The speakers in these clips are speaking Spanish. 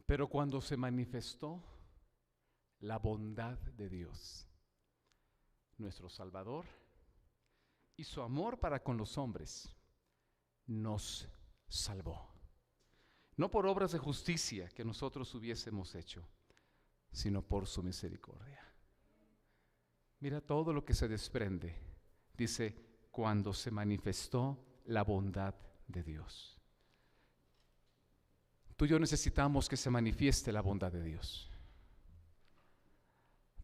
Pero cuando se manifestó la bondad de Dios, nuestro Salvador, y su amor para con los hombres, nos salvó. No por obras de justicia que nosotros hubiésemos hecho, sino por su misericordia. Mira todo lo que se desprende. Dice, cuando se manifestó la bondad de Dios. Tú y yo necesitamos que se manifieste la bondad de Dios.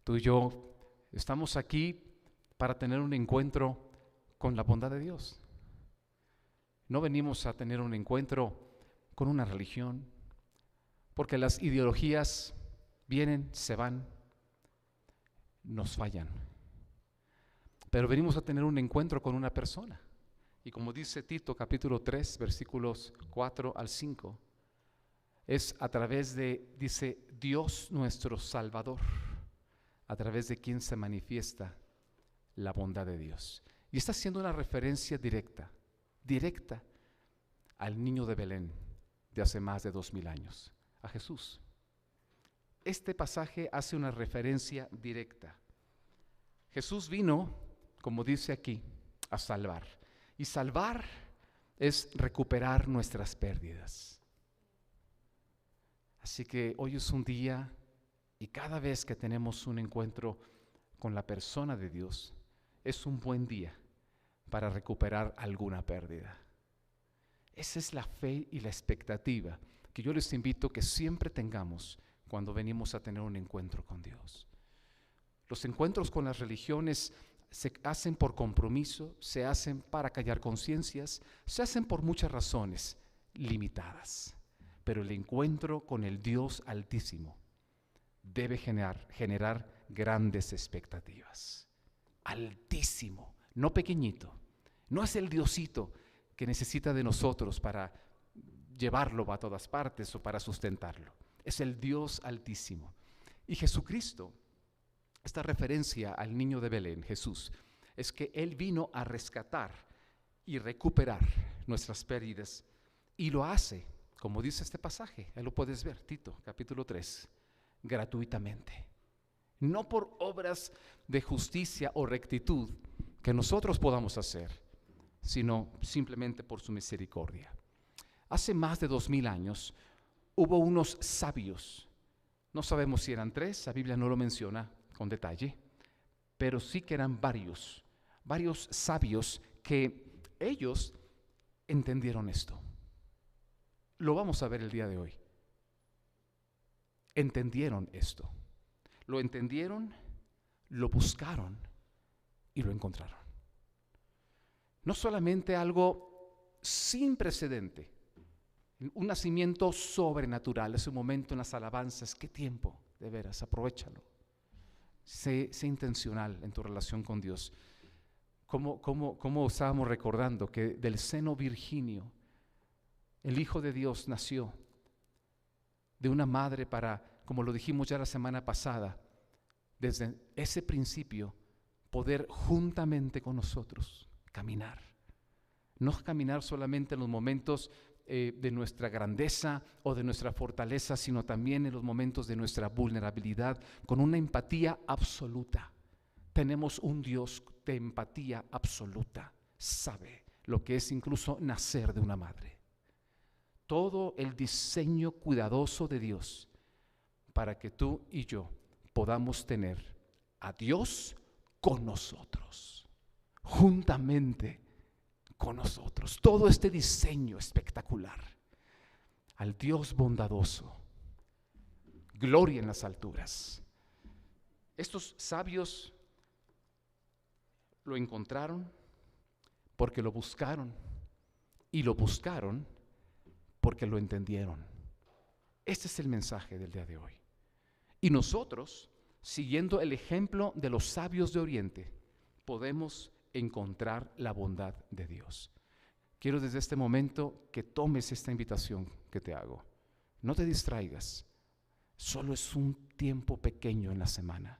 Tú y yo estamos aquí para tener un encuentro con la bondad de Dios. No venimos a tener un encuentro con una religión, porque las ideologías vienen, se van, nos fallan. Pero venimos a tener un encuentro con una persona. Y como dice Tito capítulo 3, versículos 4 al 5, es a través de, dice, Dios nuestro Salvador, a través de quien se manifiesta la bondad de Dios. Y está haciendo una referencia directa al niño de Belén de hace más de 2000 años, a Jesús. Este pasaje hace una referencia directa. Jesús vino, como dice aquí, a salvar. Y salvar es recuperar nuestras pérdidas. Así que hoy es un día, y cada vez que tenemos un encuentro con la persona de Dios, es un buen día para recuperar alguna pérdida. Esa es la fe y la expectativa que yo les invito que siempre tengamos cuando venimos a tener un encuentro con Dios. Los encuentros con las religiones se hacen por compromiso, se hacen para callar conciencias, se hacen por muchas razones limitadas. Pero el encuentro con el Dios Altísimo debe generar grandes expectativas. Altísimo, no pequeñito. No es el Diosito que necesita de nosotros para llevarlo a todas partes o para sustentarlo. Es el Dios Altísimo. Y Jesucristo, esta referencia al niño de Belén, Jesús, es que Él vino a rescatar y recuperar nuestras pérdidas, y lo hace, como dice este pasaje, ahí lo puedes ver, Tito, capítulo 3, gratuitamente. No por obras de justicia o rectitud que nosotros podamos hacer, sino simplemente por su misericordia. Hace más de 2000 años hubo unos sabios, no sabemos si eran 3, la Biblia no lo menciona con detalle, pero sí que eran varios sabios que ellos entendieron esto. Lo vamos a ver el día de hoy. Entendieron esto, lo entendieron, lo buscaron y lo encontraron. No solamente algo sin precedente, un nacimiento sobrenatural, ese momento en las alabanzas, qué tiempo, de veras, aprovéchalo. Sé intencional en tu relación con Dios. Como estábamos recordando que del seno virginio, el Hijo de Dios nació de una madre para, como lo dijimos ya la semana pasada, desde ese principio, poder juntamente con nosotros caminar. No caminar solamente en los momentos de nuestra grandeza o de nuestra fortaleza, sino también en los momentos de nuestra vulnerabilidad, con una empatía absoluta. Tenemos un Dios de empatía absoluta, sabe lo que es incluso nacer de una madre. Todo el diseño cuidadoso de Dios para que tú y yo podamos tener a Dios con nosotros, juntamente con nosotros. Todo este diseño espectacular, al Dios bondadoso, gloria en las alturas. Estos sabios lo encontraron porque lo buscaron, y lo buscaron porque lo entendieron. Este es el mensaje del día de hoy. Y nosotros, siguiendo el ejemplo de los sabios de Oriente, podemos encontrar la bondad de Dios. Quiero desde este momento que tomes esta invitación que te hago. No te distraigas, solo es un tiempo pequeño en la semana.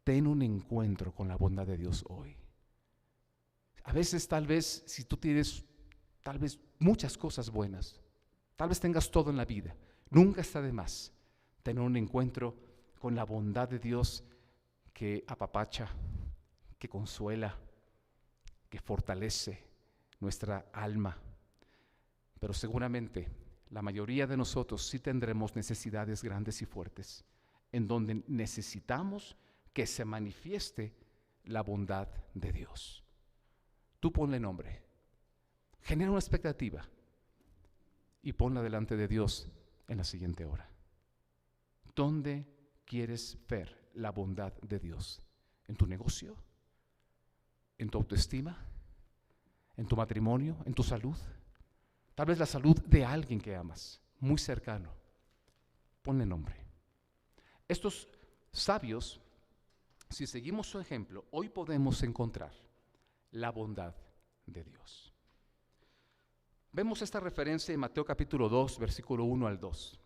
Ten un encuentro con la bondad de Dios hoy. A veces, tal vez, si tú tienes muchas cosas buenas, tal vez tengas todo en la vida, Nunca está de más tener un encuentro con la bondad de Dios que apapacha, que consuela, que fortalece nuestra alma. Pero seguramente la mayoría de nosotros sí tendremos necesidades grandes y fuertes, en donde necesitamos que se manifieste la bondad de Dios. Tú ponle nombre, genera una expectativa y ponla delante de Dios en la siguiente hora. ¿Dónde quieres ver la bondad de Dios? ¿En tu negocio? ¿En tu autoestima? ¿En tu matrimonio? ¿En tu salud? Tal vez la salud de alguien que amas, muy cercano. Ponle nombre. Estos sabios, si seguimos su ejemplo, hoy podemos encontrar la bondad de Dios. Vemos esta referencia en Mateo capítulo 2, versículo 1 al 2.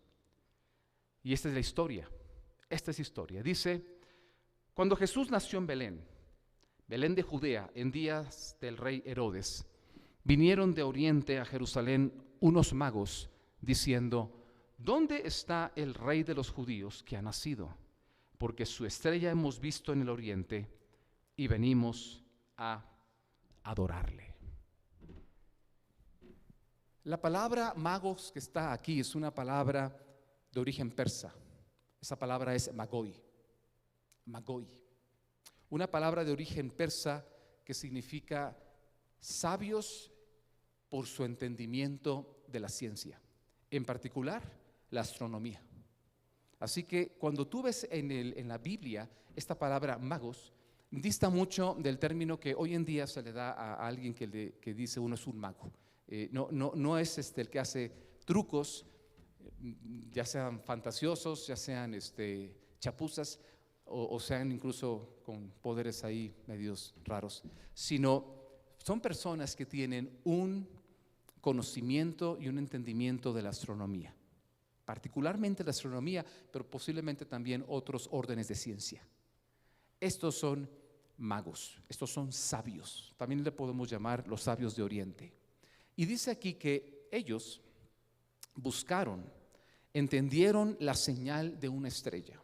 Y esta es la historia. Esta es historia. Dice, cuando Jesús nació en Belén de Judea, en días del rey Herodes, vinieron de oriente a Jerusalén unos magos diciendo, ¿dónde está el rey de los judíos que ha nacido? Porque su estrella hemos visto en el oriente y venimos a adorarle. La palabra magos que está aquí es una palabra de origen persa. Esa palabra es magoi. Magoi. Una palabra de origen persa que significa sabios por su entendimiento de la ciencia, en particular la astronomía. Así que cuando tú ves en la Biblia esta palabra magos, dista mucho del término que hoy en día se le da a alguien que dice uno es un mago. No es el que hace trucos, ya sean fantasiosos, ya sean chapuzas o sean incluso con poderes ahí medios raros, sino son personas que tienen un conocimiento y un entendimiento de la astronomía, particularmente la astronomía, pero posiblemente también otros órdenes de ciencia. Estos son magos, estos son sabios, también le podemos llamar los sabios de Oriente. Y dice aquí que ellos buscaron, entendieron la señal de una estrella.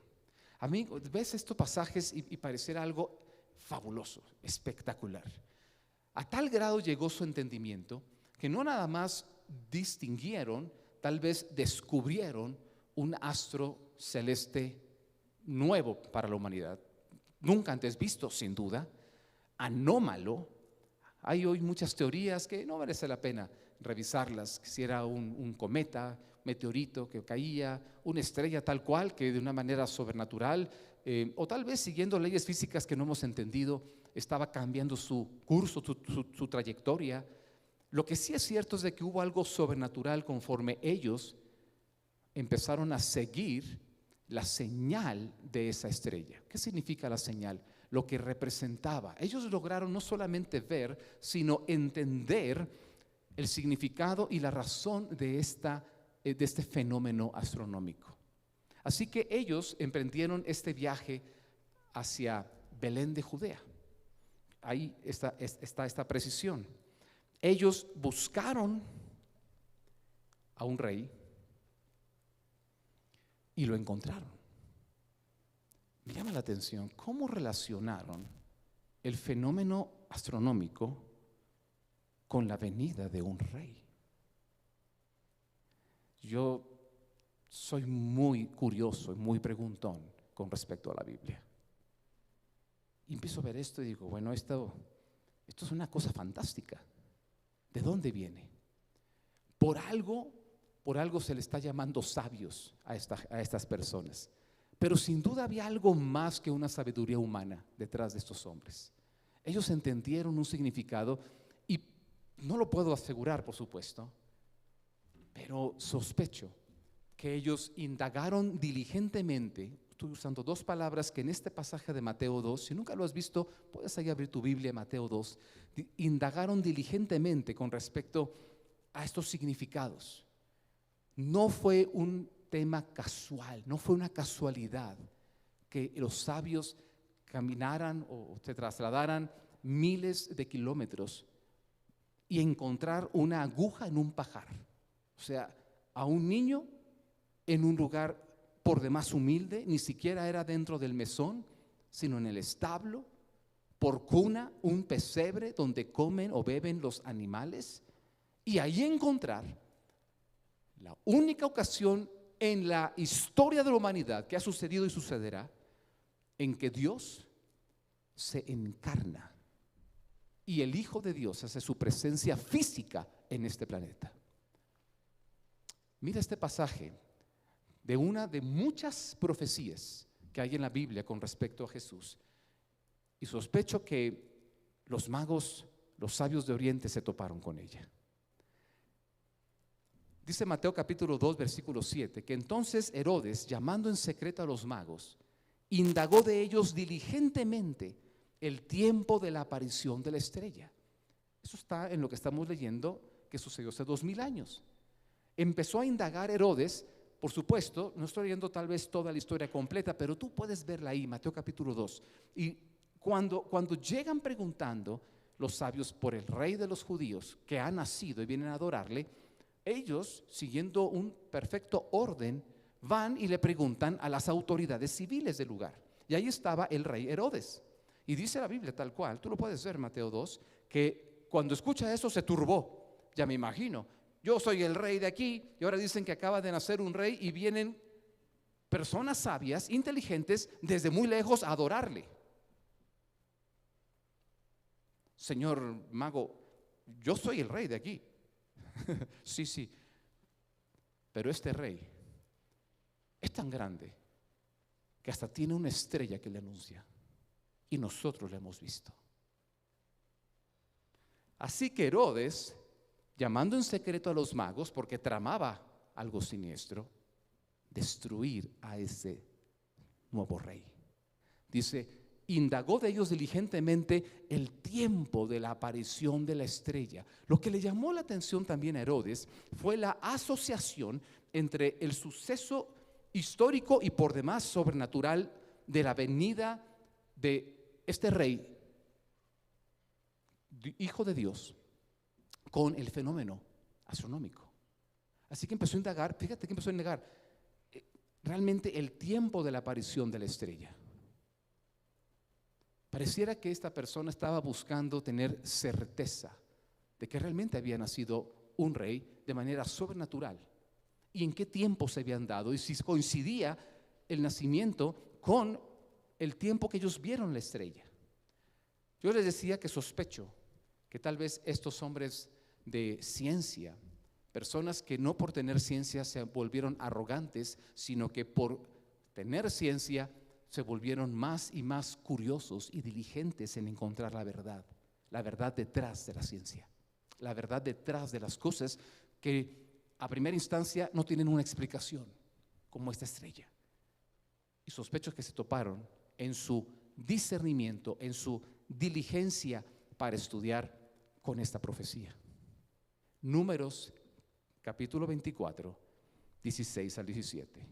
A mí, ves estos pasajes y parecerá algo fabuloso, espectacular. A tal grado llegó su entendimiento que no nada más distinguieron, tal vez descubrieron un astro celeste nuevo para la humanidad, nunca antes visto, sin duda, anómalo. Hay hoy muchas teorías que no merece la pena revisarlas, si era un cometa, meteorito que caía, una estrella tal cual que de una manera sobrenatural, o tal vez siguiendo leyes físicas que no hemos entendido, estaba cambiando su curso, su trayectoria. Lo que sí es cierto es de que hubo algo sobrenatural conforme ellos empezaron a seguir la señal de esa estrella. ¿Qué significa la señal? Lo que representaba. Ellos lograron no solamente ver, sino entender el significado y la razón de este fenómeno astronómico. Así que ellos emprendieron este viaje hacia Belén de Judea. Ahí está esta precisión. Ellos buscaron a un rey y lo encontraron. Me llama la atención cómo relacionaron el fenómeno astronómico con la venida de un rey. Yo soy muy curioso y muy preguntón con respecto a la Biblia. Y empiezo a ver esto y digo, bueno, esto es una cosa fantástica. ¿De dónde viene? Por algo se le está llamando sabios a estas personas. Pero sin duda había algo más que una sabiduría humana detrás de estos hombres. Ellos entendieron un significado y no lo puedo asegurar, por supuesto, pero sospecho que ellos indagaron diligentemente. Estoy usando dos palabras que en este pasaje de Mateo 2, si nunca lo has visto, puedes ahí abrir tu Biblia, Mateo 2, indagaron diligentemente con respecto a estos significados. No fue un tema casual, no fue una casualidad que los sabios caminaran o se trasladaran miles de kilómetros y encontrar una aguja en un pajar. O sea, a un niño en un lugar por demás humilde, ni siquiera era dentro del mesón, sino en el establo, por cuna, un pesebre donde comen o beben los animales, y ahí encontrar la única ocasión en la historia de la humanidad que ha sucedido y sucederá en que Dios se encarna y el Hijo de Dios hace su presencia física en este planeta. Mira este pasaje de una de muchas profecías que hay en la Biblia con respecto a Jesús, y sospecho que los magos, los sabios de Oriente se toparon con ella. Dice Mateo capítulo 2 versículo 7 que entonces Herodes, llamando en secreto a los magos, indagó de ellos diligentemente el tiempo de la aparición de la estrella. Eso está en lo que estamos leyendo que sucedió hace 2000 años. Empezó a indagar Herodes, por supuesto, no estoy leyendo tal vez toda la historia completa, pero tú puedes verla ahí, Mateo capítulo 2. Y cuando llegan preguntando los sabios por el rey de los judíos que ha nacido y vienen a adorarle, ellos, siguiendo un perfecto orden, van y le preguntan a las autoridades civiles del lugar. Y ahí estaba el rey Herodes. Y dice la Biblia tal cual, tú lo puedes ver, Mateo 2, que cuando escucha eso se turbó. Ya me imagino, yo soy el rey de aquí y ahora dicen que acaba de nacer un rey y vienen personas sabias, inteligentes, desde muy lejos a adorarle. Señor mago, yo soy el rey de aquí. Sí, pero este rey es tan grande que hasta tiene una estrella que le anuncia y nosotros la hemos visto. Así que Herodes, llamando en secreto a los magos, porque tramaba algo siniestro, destruir a ese nuevo rey. Dice, indagó de ellos diligentemente el tiempo de la aparición de la estrella. Lo que le llamó la atención también a Herodes fue la asociación entre el suceso histórico y por demás sobrenatural de la venida de este rey, hijo de Dios, con el fenómeno astronómico. Así que empezó a indagar, fíjate que empezó a indagar realmente el tiempo de la aparición de la estrella. Pareciera que esta persona estaba buscando tener certeza de que realmente había nacido un rey de manera sobrenatural y en qué tiempo se habían dado y si coincidía el nacimiento con el tiempo que ellos vieron la estrella. Yo les decía que sospecho que tal vez estos hombres de ciencia, personas que no por tener ciencia se volvieron arrogantes, sino que por tener ciencia se volvieron más y más curiosos y diligentes en encontrar la verdad detrás de la ciencia, la verdad detrás de las cosas que a primera instancia no tienen una explicación, como esta estrella. Y sospecho que se toparon en su discernimiento, en su diligencia para estudiar con esta profecía. Números capítulo 24, 16 al 17.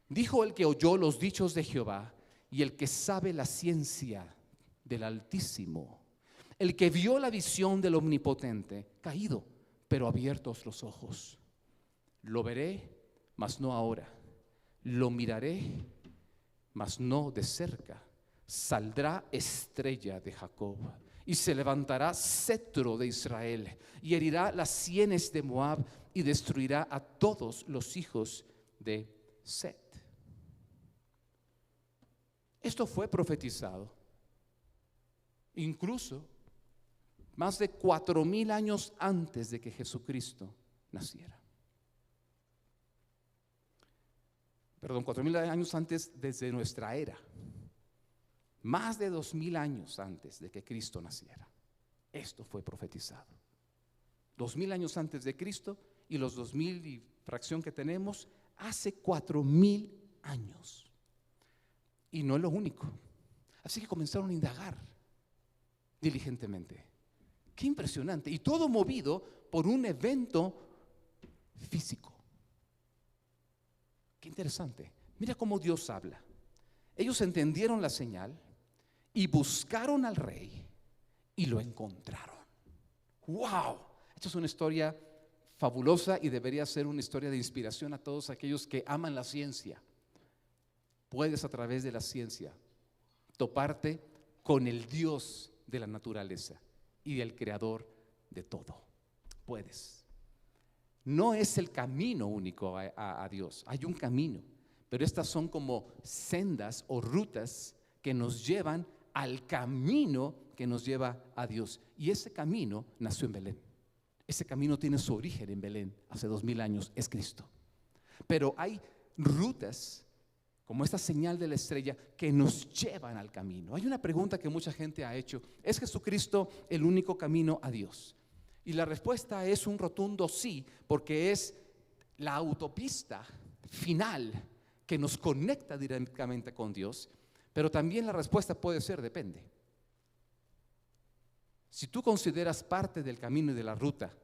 Dijo el que oyó los dichos de Jehová y el que sabe la ciencia del Altísimo, el que vio la visión del Omnipotente, caído, pero abiertos los ojos. Lo veré, mas no ahora. Lo miraré, mas no de cerca. Saldrá estrella de Jacob y se levantará cetro de Israel y herirá las sienes de Moab y destruirá a todos los hijos de Set. Esto fue profetizado incluso más de 4000 años antes de que Jesucristo naciera. Perdón, 4000 años antes desde nuestra era. Más de 2000 años antes de que Cristo naciera. Esto fue profetizado. 2000 años antes de Cristo y los 2000 y fracción que tenemos hace 4000 años. Y no es lo único. Así que comenzaron a indagar diligentemente. Qué impresionante. Y todo movido por un evento físico. Qué interesante. Mira cómo Dios habla. Ellos entendieron la señal y buscaron al rey y lo encontraron. ¡Wow! Esta es una historia fabulosa y debería ser una historia de inspiración a todos aquellos que aman la ciencia. Puedes a través de la ciencia toparte con el Dios de la naturaleza y del creador de todo. Puedes. No es el camino único a Dios, hay un camino, pero estas son como sendas o rutas que nos llevan al camino que nos lleva a Dios. Y ese camino nació en Belén. Ese camino tiene su origen en Belén, hace 2000 años, es Cristo. Pero hay rutas, como esta señal de la estrella, que nos llevan al camino. Hay una pregunta que mucha gente ha hecho: ¿es Jesucristo el único camino a Dios? Y la respuesta es un rotundo sí, porque es la autopista final que nos conecta directamente con Dios. Pero también la respuesta puede ser depende. Si tú consideras parte del camino y de la ruta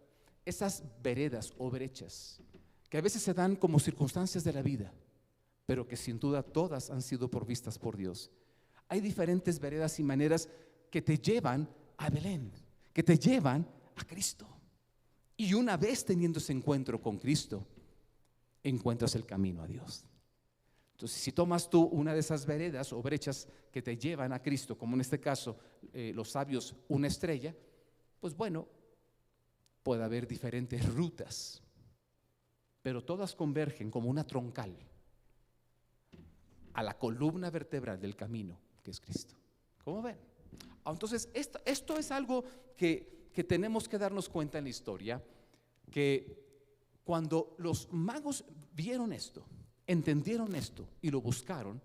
esas veredas o brechas que a veces se dan como circunstancias de la vida, pero que sin duda todas han sido provistas por Dios, hay diferentes veredas y maneras que te llevan a Belén, que te llevan a Cristo. Y una vez teniendo ese encuentro con Cristo, encuentras el camino a Dios. Entonces, si tomas tú una de esas veredas o brechas que te llevan a Cristo, como en este caso los sabios una estrella, pues bueno, puede haber diferentes rutas, pero todas convergen como una troncal a la columna vertebral del camino, que es Cristo. ¿Cómo ven? Entonces, esto es algo que tenemos que darnos cuenta en la historia, que cuando los magos vieron esto, entendieron esto y lo buscaron,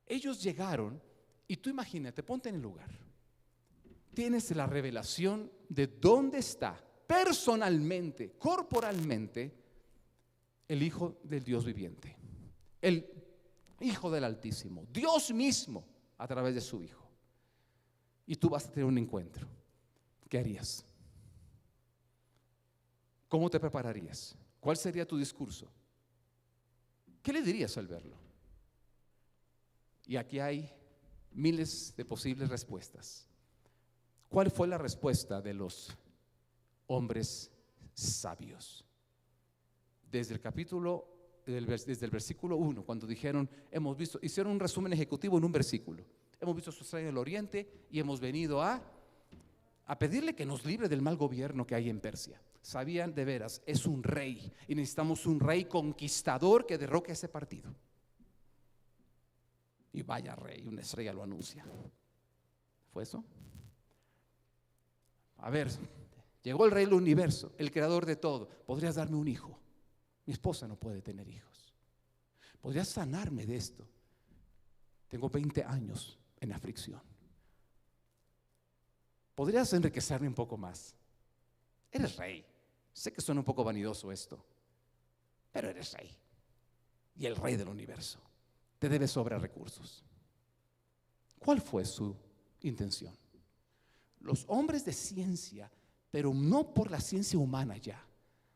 ellos llegaron, y tú imagínate, ponte en el lugar, tienes la revelación de dónde está personalmente, corporalmente, el Hijo del Dios viviente, el Hijo del Altísimo, Dios mismo a través de su Hijo. Y tú vas a tener un encuentro. ¿Qué harías? ¿Cómo te prepararías? ¿Cuál sería tu discurso? ¿Qué le dirías al verlo? Y aquí hay miles de posibles respuestas. ¿Cuál fue la respuesta de los hombres sabios? Desde el versículo 1, cuando dijeron, hemos visto, hicieron un resumen ejecutivo en un versículo. Hemos visto su estrella en el oriente y hemos venido a pedirle que nos libre del mal gobierno que hay en Persia. Sabían de veras, es un rey y necesitamos un rey conquistador que derroque ese partido. Y vaya rey, una estrella lo anuncia. ¿Fue eso? A ver, llegó el rey del universo, el creador de todo. ¿Podrías darme un hijo? Mi esposa no puede tener hijos. ¿Podrías sanarme de esto? Tengo 20 años en aflicción. ¿Podrías enriquecerme un poco más? Eres rey. Sé que suena un poco vanidoso esto, pero eres rey y el rey del universo. Te debe sobrar recursos. ¿Cuál fue su intención? Los hombres de ciencia, pero no por la ciencia humana ya,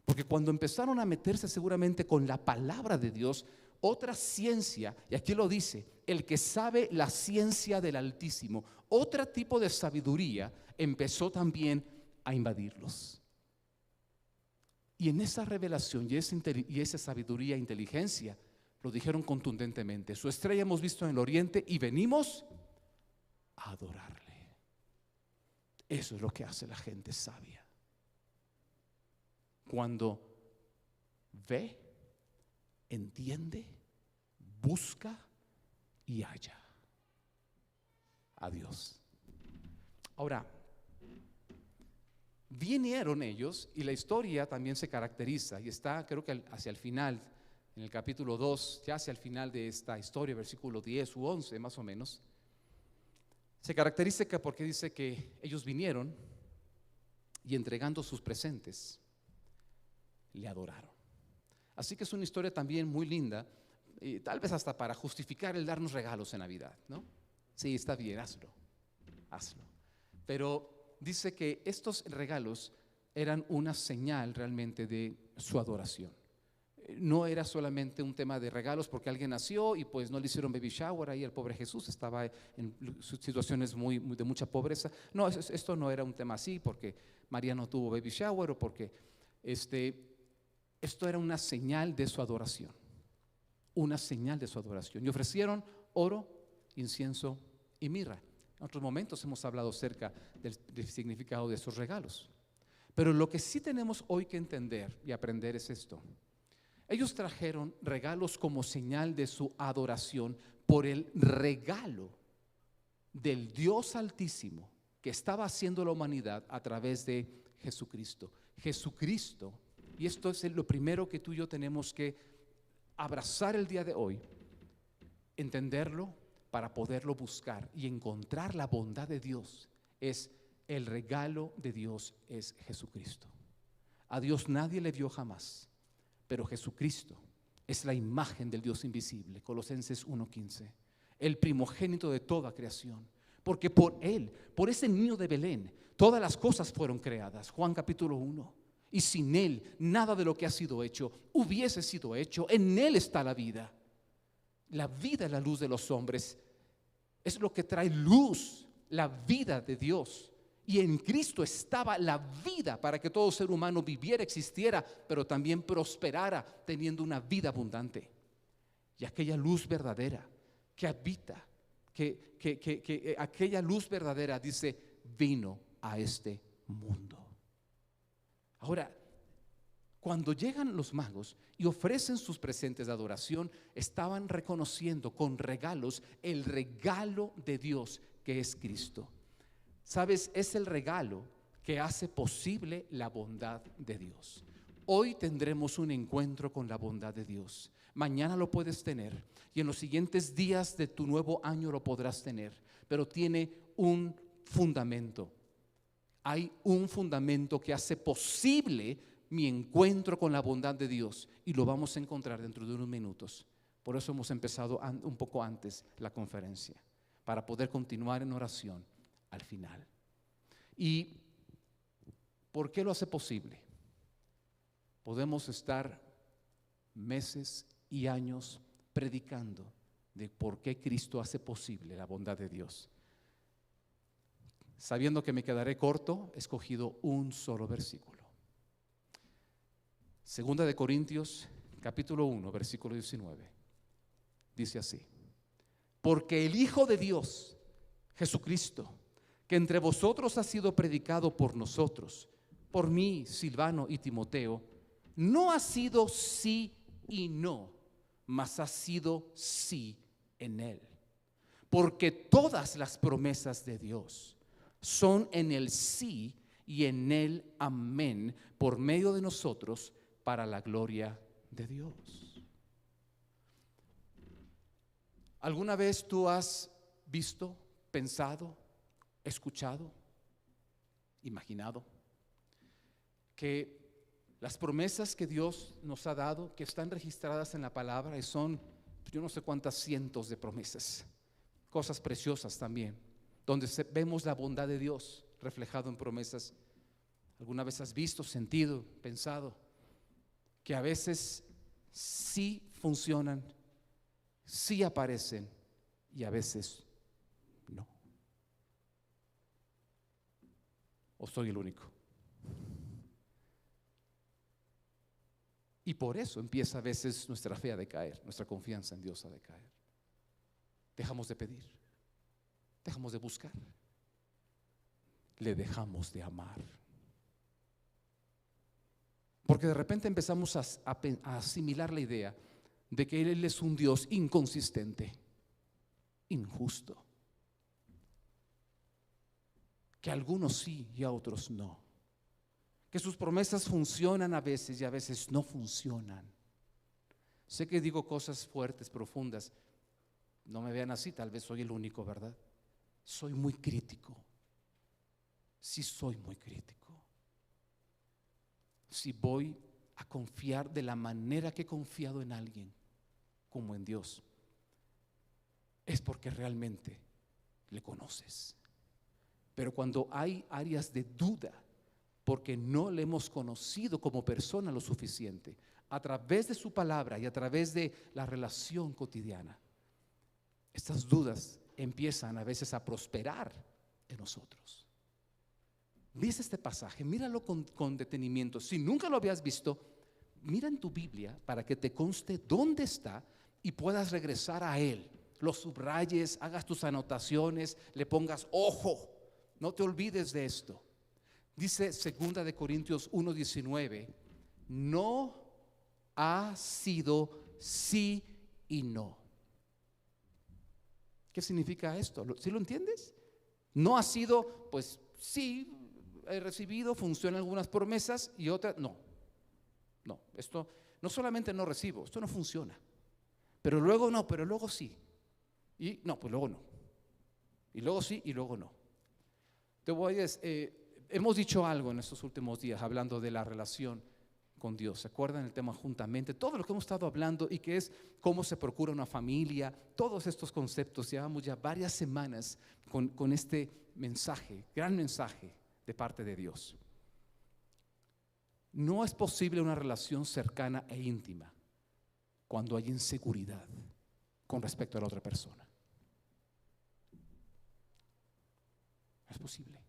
porque cuando empezaron a meterse seguramente con la palabra de Dios, otra ciencia, y aquí lo dice, el que sabe la ciencia del Altísimo, otro tipo de sabiduría empezó también a invadirlos. Y en esa revelación y esa sabiduría e inteligencia lo dijeron contundentemente: su estrella hemos visto en el oriente y venimos a adorarle. Eso es lo que hace la gente sabia. Cuando ve, entiende, busca y halla a Dios. Ahora, vinieron ellos y la historia también se caracteriza, y está, creo que hacia el final, en el capítulo 2, ya hacia el final de esta historia, versículo 10 u 11 más o menos, se caracteriza porque dice que ellos vinieron y entregando sus presentes le adoraron. Así que es una historia también muy linda, y tal vez hasta para justificar el darnos regalos en Navidad, ¿no? Sí, está bien, hazlo. Pero dice que estos regalos eran una señal realmente de su adoración. No era solamente un tema de regalos porque alguien nació y pues no le hicieron baby shower ahí al pobre Jesús, estaba en situaciones de mucha pobreza. No, esto no era un tema así porque María no tuvo baby shower o porque esto era una señal de su adoración. Una señal de su adoración. Y ofrecieron oro, incienso y mirra. En otros momentos hemos hablado acerca del significado de esos regalos. Pero lo que sí tenemos hoy que entender y aprender es esto. Ellos trajeron regalos como señal de su adoración por el regalo del Dios Altísimo que estaba haciendo la humanidad a través de Jesucristo. Jesucristo, y esto es lo primero que tú y yo tenemos que abrazar el día de hoy, entenderlo para poderlo buscar y encontrar la bondad de Dios. Es el regalo de Dios, es Jesucristo. A Dios nadie le vio jamás, pero Jesucristo es la imagen del Dios invisible. Colosenses 1:15, el primogénito de toda creación, porque por Él, por ese niño de Belén, todas las cosas fueron creadas. Juan capítulo 1. Y sin Él, nada de lo que ha sido hecho hubiese sido hecho. En Él está la vida. La vida es la luz de los hombres. Es lo que trae luz, la vida de Dios. Y en Cristo estaba la vida para que todo ser humano viviera, existiera, pero también prosperara teniendo una vida abundante. Y aquella luz verdadera que habita, que aquella luz verdadera, dice, vino a este mundo. Ahora, cuando llegan los magos y ofrecen sus presentes de adoración, estaban reconociendo con regalos el regalo de Dios que es Cristo. ¿Sabes? Es el regalo que hace posible la bondad de Dios. Hoy tendremos un encuentro con la bondad de Dios. Mañana lo puedes tener y en los siguientes días de tu nuevo año lo podrás tener, pero tiene un fundamento. Hay un fundamento que hace posible mi encuentro con la bondad de Dios y lo vamos a encontrar dentro de unos minutos. Por eso hemos empezado un poco antes la conferencia, para poder continuar en oración al final. ¿Y por qué lo hace posible? Podemos estar meses y años predicando de por qué Cristo hace posible la bondad de Dios. Sabiendo que me quedaré corto, he escogido un solo versículo. Segunda de Corintios, capítulo 1, versículo 19. Dice así: porque el Hijo de Dios, Jesucristo, que entre vosotros ha sido predicado por nosotros, por mí, Silvano y Timoteo, no ha sido sí y no, mas ha sido sí en Él. Porque todas las promesas de Dios son en el sí y en el amén, por medio de nosotros, para la gloria de Dios. ¿Alguna vez tú has visto, pensado, escuchado, imaginado que las promesas que Dios nos ha dado, que están registradas en la palabra, y son yo no sé cuántas cientos de promesas, cosas preciosas también, donde vemos la bondad de Dios reflejado en promesas? ¿Alguna vez has visto, sentido, pensado que a veces sí funcionan, sí aparecen y a veces no? ¿O soy el único? Y por eso empieza a veces nuestra fe a decaer, nuestra confianza en Dios a decaer. Dejamos de pedir, dejamos de buscar, le dejamos de amar. Porque de repente empezamos a asimilar la idea de que Él es un Dios inconsistente, injusto, que a algunos sí y a otros no, que sus promesas funcionan a veces y a veces no funcionan. Sé que digo cosas fuertes, profundas, no me vean así, tal vez soy el único, ¿verdad? Soy muy crítico, sí soy muy crítico. Si voy a confiar de la manera que he confiado en alguien, como en Dios, es porque realmente le conoces. Pero cuando hay áreas de duda, porque no le hemos conocido como persona lo suficiente, a través de su palabra y a través de la relación cotidiana, estas dudas empiezan a veces a prosperar en nosotros. ¿Viste este pasaje? Míralo con detenimiento. Si nunca lo habías visto, mira en tu Biblia para que te conste dónde está y puedas regresar a él. Lo subrayes, hagas tus anotaciones, le pongas ojo. No te olvides de esto. Dice 2 de Corintios 1:19, no ha sido sí y no. ¿Qué significa esto? ¿Sí lo entiendes? No ha sido, pues sí, he recibido, funcionan algunas promesas y otras no. No, esto no solamente no recibo, esto no funciona. Pero luego no, pero luego sí. Y no, pues luego no. Y luego sí y luego no. Te voy a decir, hemos dicho algo en estos últimos días hablando de la relación con Dios. ¿Se acuerdan el tema juntamente? Todo lo que hemos estado hablando y que es cómo se procura una familia, todos estos conceptos. Llevamos ya varias semanas con este mensaje, gran mensaje de parte de Dios. No es posible una relación cercana e íntima cuando hay inseguridad con respecto a la otra persona. No es posible.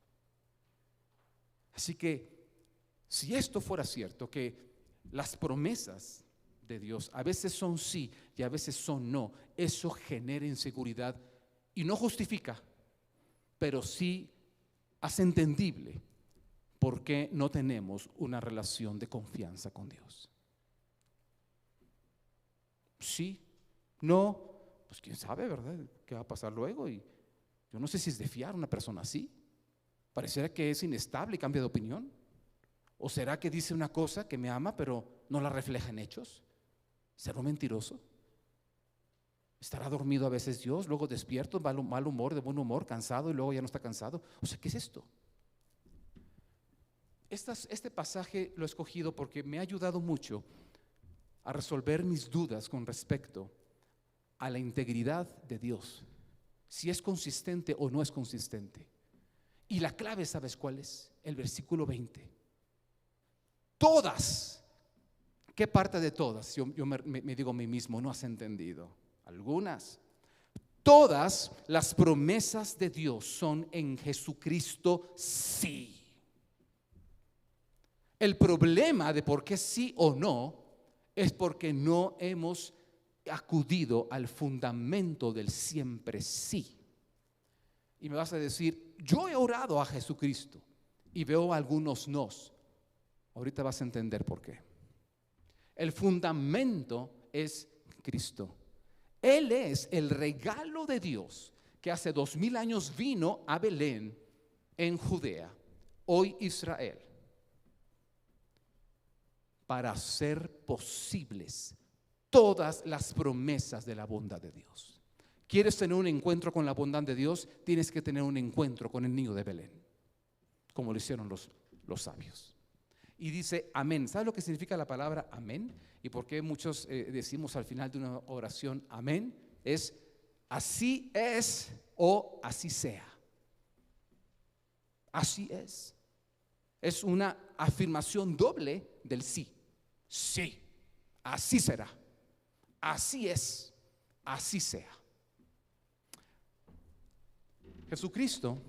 Así que si esto fuera cierto, que las promesas de Dios a veces son sí y a veces son no, eso genera inseguridad y no justifica, pero sí hace entendible por qué no tenemos una relación de confianza con Dios. Sí, no, pues quién sabe, ¿verdad? ¿Qué va a pasar luego? Y yo no sé si es de fiar una persona así. Pareciera que es inestable y cambia de opinión. ¿O será que dice una cosa que me ama pero no la refleja en hechos? ¿Será un mentiroso? ¿Estará dormido a veces Dios, luego despierto, mal humor, de buen humor, cansado y luego ya no está cansado? O sea, ¿qué es esto? Este pasaje lo he escogido porque me ha ayudado mucho a resolver mis dudas con respecto a la integridad de Dios, si es consistente o no es consistente. Y la clave, ¿sabes cuál es? El versículo 20. Todas. ¿Qué parte de todas? Yo me digo a mí mismo, no has entendido. Algunas. Todas las promesas de Dios son en Jesucristo sí. El problema de por qué sí o no es porque no hemos acudido al fundamento del siempre sí. Y me vas a decir, yo he orado a Jesucristo y veo algunos nos. Ahorita vas a entender por qué. El fundamento es Cristo. Él es el regalo de Dios que hace 2000 años vino a Belén en Judea, hoy Israel, para hacer posibles todas las promesas de la bondad de Dios. ¿Quieres tener un encuentro con la bondad de Dios? Tienes que tener un encuentro con el niño de Belén, como lo hicieron los sabios. Y dice amén. ¿Sabes lo que significa la palabra amén? ¿Y por qué muchos decimos al final de una oración amén? Es así es o así sea. Así es. Es una afirmación doble del sí. Sí, así será. Así es, así sea. Jesucristo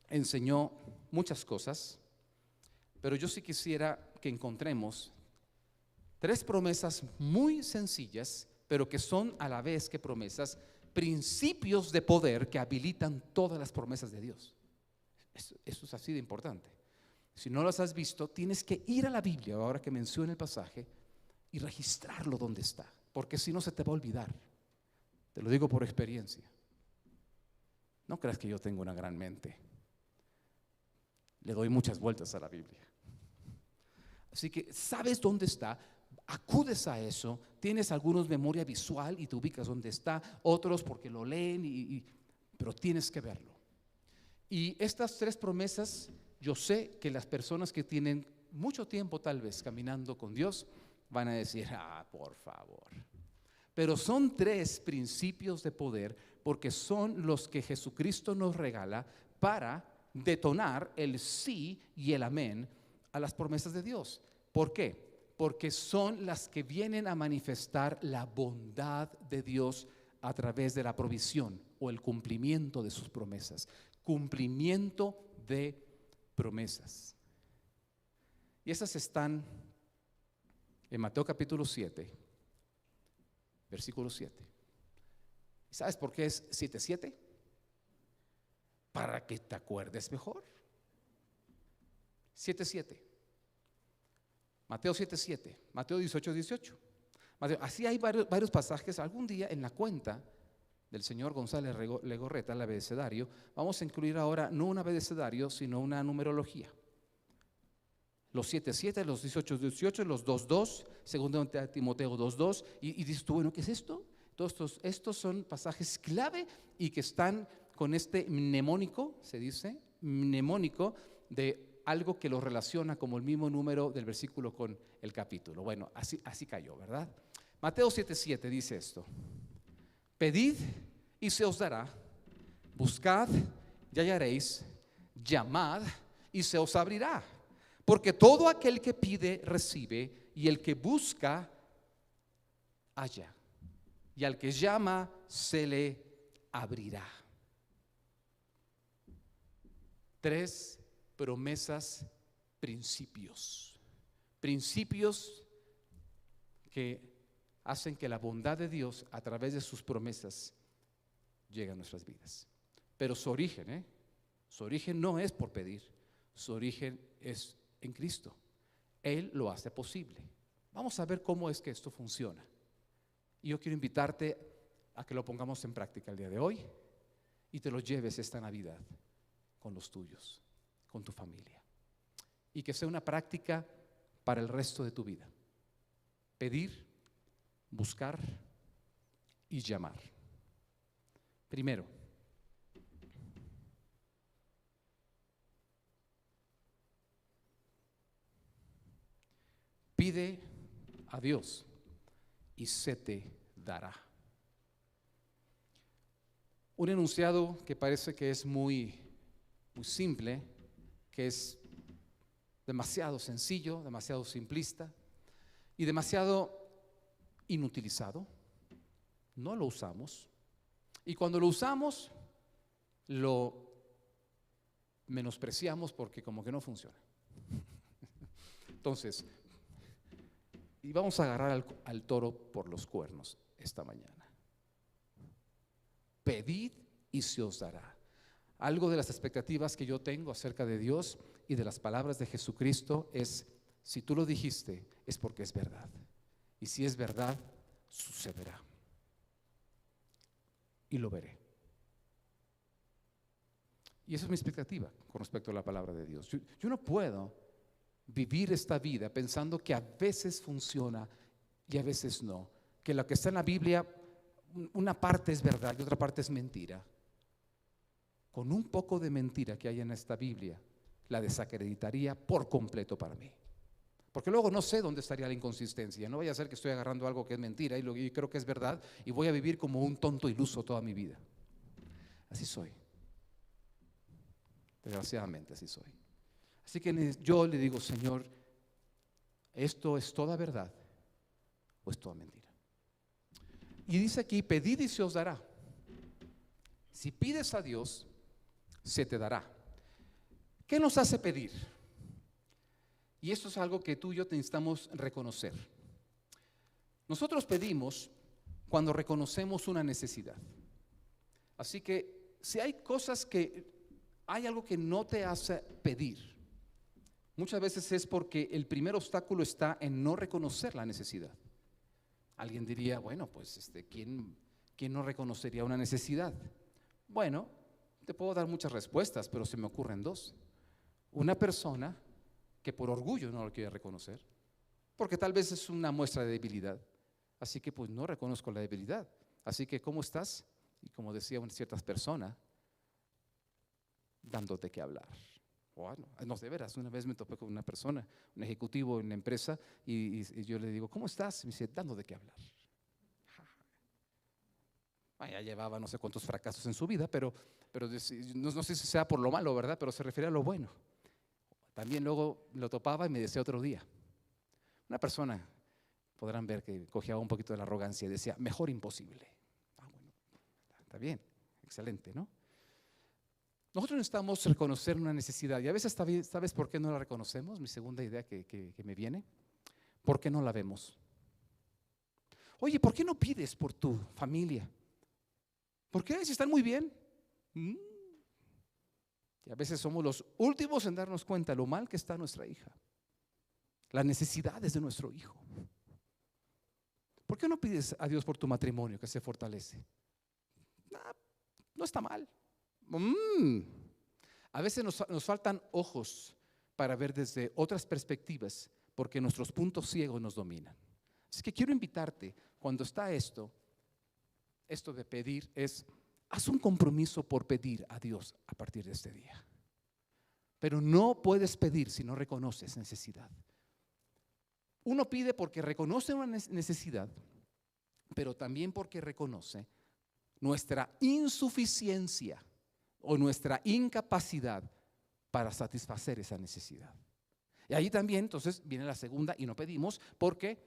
enseñó muchas cosas, pero yo sí quisiera que encontremos 3 promesas muy sencillas, pero que son a la vez que promesas, principios de poder que habilitan todas las promesas de Dios. Eso es así de importante. Si no las has visto, tienes que ir a la Biblia, ahora que menciona el pasaje, y registrarlo donde está, porque si no se te va a olvidar. Te lo digo por experiencia. No creas que yo tengo una gran mente. Le doy muchas vueltas a la Biblia. Así que sabes dónde está, acudes a eso. Tienes algunos memoria visual y te ubicas dónde está, otros porque lo leen, pero tienes que verlo. Y estas 3 promesas, yo sé que las personas que tienen mucho tiempo tal vez caminando con Dios van a decir, por favor. Pero son 3 principios de poder porque son los que Jesucristo nos regala para detonar el sí y el amén a las promesas de Dios. ¿Por qué? Porque son las que vienen a manifestar la bondad de Dios a través de la provisión o el cumplimiento de sus promesas. Cumplimiento de promesas. Y esas están en Mateo capítulo 7, versículo 7. ¿Y sabes por qué es 7:7? Para que te acuerdes mejor. 7:7. Mateo 7:7. Mateo 18:18. Así hay varios pasajes. Algún día en la cuenta del señor González Legorreta, el abecedario, vamos a incluir ahora no un abecedario, sino una numerología. Los 7:7, los 18:18, los 2:2, segundo Timoteo 2:2, y dices tú, bueno, ¿qué es esto? Todos estos son pasajes clave y que están con este mnemónico, se dice, mnemónico de algo que lo relaciona como el mismo número del versículo con el capítulo. Bueno, así cayó, ¿verdad? Mateo 7:7 dice esto: pedid y se os dará, buscad y hallaréis, llamad y se os abrirá. Porque todo aquel que pide, recibe, y el que busca, halla, y al que llama, se le abrirá. 3 promesas, principios que hacen que la bondad de Dios a través de sus promesas llegue a nuestras vidas. Pero su origen no es por pedir, su origen es en Cristo. Él lo hace posible. Vamos a ver cómo es que esto funciona. Y yo quiero invitarte a que lo pongamos en práctica el día de hoy y te lo lleves esta Navidad con los tuyos, con tu familia, y que sea una práctica para el resto de tu vida. Pedir, buscar y llamar. Primero, pide a Dios y se te dará. Un enunciado que parece que es muy simple, que es demasiado sencillo, demasiado simplista y demasiado inutilizado. No lo usamos, y cuando lo usamos lo menospreciamos porque como que no funciona. Entonces, y vamos a agarrar al toro por los cuernos esta mañana. Pedid y se os dará. Algo de las expectativas que yo tengo acerca de Dios y de las palabras de Jesucristo es: si tú lo dijiste, es porque es verdad. Y si es verdad, sucederá. Y lo veré. Y esa es mi expectativa con respecto a la palabra de Dios. Yo no puedo vivir esta vida pensando que a veces funciona y a veces no. Que lo que está en la Biblia, una parte es verdad y otra parte es mentira. Con un poco de mentira que hay en esta Biblia, la desacreditaría por completo para mí. Porque luego no sé dónde estaría la inconsistencia. No vaya a ser que estoy agarrando algo que es mentira y creo que es verdad y voy a vivir como un tonto iluso toda mi vida. Así soy. Desgraciadamente así soy. Así que yo le digo: Señor, ¿esto es toda verdad o es toda mentira? Y dice aquí: pedid y se os dará. Si pides a Dios, se te dará. ¿Qué nos hace pedir? Y esto es algo que tú y yo necesitamos reconocer. Nosotros pedimos cuando reconocemos una necesidad. Así que si hay algo que no te hace pedir, muchas veces es porque el primer obstáculo está en no reconocer la necesidad. Alguien diría: bueno, pues ¿quién no reconocería una necesidad? Bueno, te puedo dar muchas respuestas, pero se me ocurren dos. Una persona que por orgullo no lo quiere reconocer, porque tal vez es una muestra de debilidad. Así que pues no reconozco la debilidad. Así que ¿cómo estás? Y como decía ciertas personas, dándote que hablar. Bueno, no, de veras, una vez me topé con una persona, un ejecutivo en la empresa, y yo le digo: ¿cómo estás? Y me dice: dando de qué hablar. Ya llevaba no sé cuántos fracasos en su vida, pero no sé si sea por lo malo, ¿verdad? Pero se refiere a lo bueno. También luego lo topaba y me decía otro día. Una persona, podrán ver que cojeaba un poquito de la arrogancia y decía: mejor imposible. Bueno, está bien, excelente, ¿no? Nosotros necesitamos reconocer una necesidad y a veces, ¿sabes por qué no la reconocemos? Mi segunda idea que me viene, ¿por qué no la vemos? Oye, ¿por qué no pides por tu familia? ¿Por qué? Si están muy bien. Y a veces somos los últimos en darnos cuenta de lo mal que está nuestra hija, las necesidades de nuestro hijo. ¿Por qué no pides a Dios por tu matrimonio que se fortalece? No está mal. A veces nos faltan ojos para ver desde otras perspectivas porque nuestros puntos ciegos nos dominan. Así que quiero invitarte, cuando está esto de pedir haz un compromiso por pedir a Dios a partir de este día. Pero no puedes pedir si no reconoces necesidad. Uno pide porque reconoce una necesidad, pero también porque reconoce nuestra insuficiencia o nuestra incapacidad para satisfacer esa necesidad. Y ahí también entonces viene la segunda y no pedimos. ¿Por qué?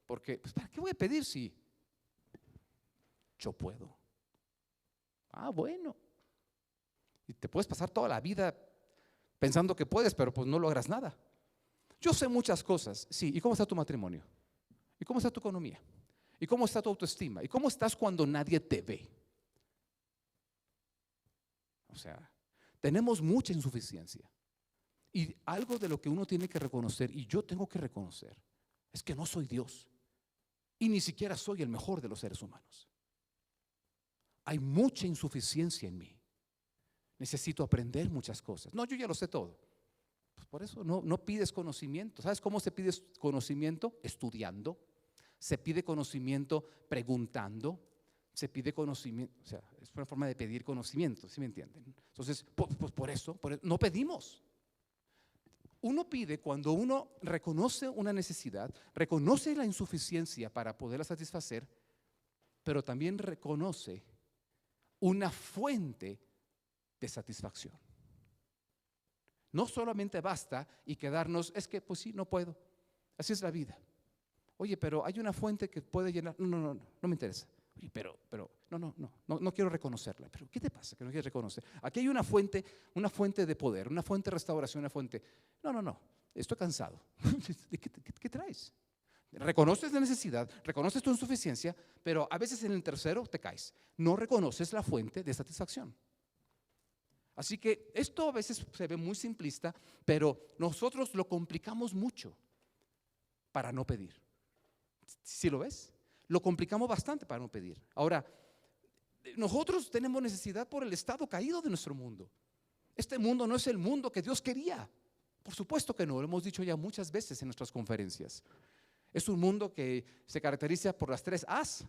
Porque pues, ¿para qué voy a pedir si yo puedo? Bueno. Y te puedes pasar toda la vida pensando que puedes, pero pues no logras nada. Yo sé muchas cosas, sí. ¿Y cómo está tu matrimonio? ¿Y cómo está tu economía? ¿Y cómo está tu autoestima? ¿Y cómo estás cuando nadie te ve? O sea, tenemos mucha insuficiencia. Y algo de lo que uno tiene que reconocer, y yo tengo que reconocer, es que no soy Dios. Y ni siquiera soy el mejor de los seres humanos. Hay mucha insuficiencia en mí. Necesito aprender muchas cosas. No, yo ya lo sé todo. Pues por eso no pides conocimiento. ¿Sabes cómo se pide conocimiento? Estudiando. Se pide conocimiento preguntando. Se pide conocimiento, o sea, es una forma de pedir conocimiento, ¿sí me entienden? Entonces, pues por eso no pedimos. Uno pide cuando uno reconoce una necesidad, reconoce la insuficiencia para poderla satisfacer, pero también reconoce una fuente de satisfacción. No solamente basta y quedarnos, es que pues sí, no puedo, así es la vida. Oye, pero hay una fuente que puede llenar, no me interesa. Oye, pero, no quiero reconocerla. Pero ¿qué te pasa que no quieres reconocer? Aquí hay una fuente de poder, una fuente de restauración, una fuente. No, estoy cansado. ¿Qué traes? Reconoces la necesidad, reconoces tu insuficiencia, pero a veces en el tercero te caes. No reconoces la fuente de satisfacción. Así que esto a veces se ve muy simplista, pero nosotros lo complicamos mucho para no pedir. ¿Sí lo ves? Lo complicamos bastante para no pedir. Ahora, nosotros tenemos necesidad por el estado caído de nuestro mundo. Este mundo no es el mundo que Dios quería. Por supuesto que no, lo hemos dicho ya muchas veces en nuestras conferencias. Es un mundo que se caracteriza por las 3 A's.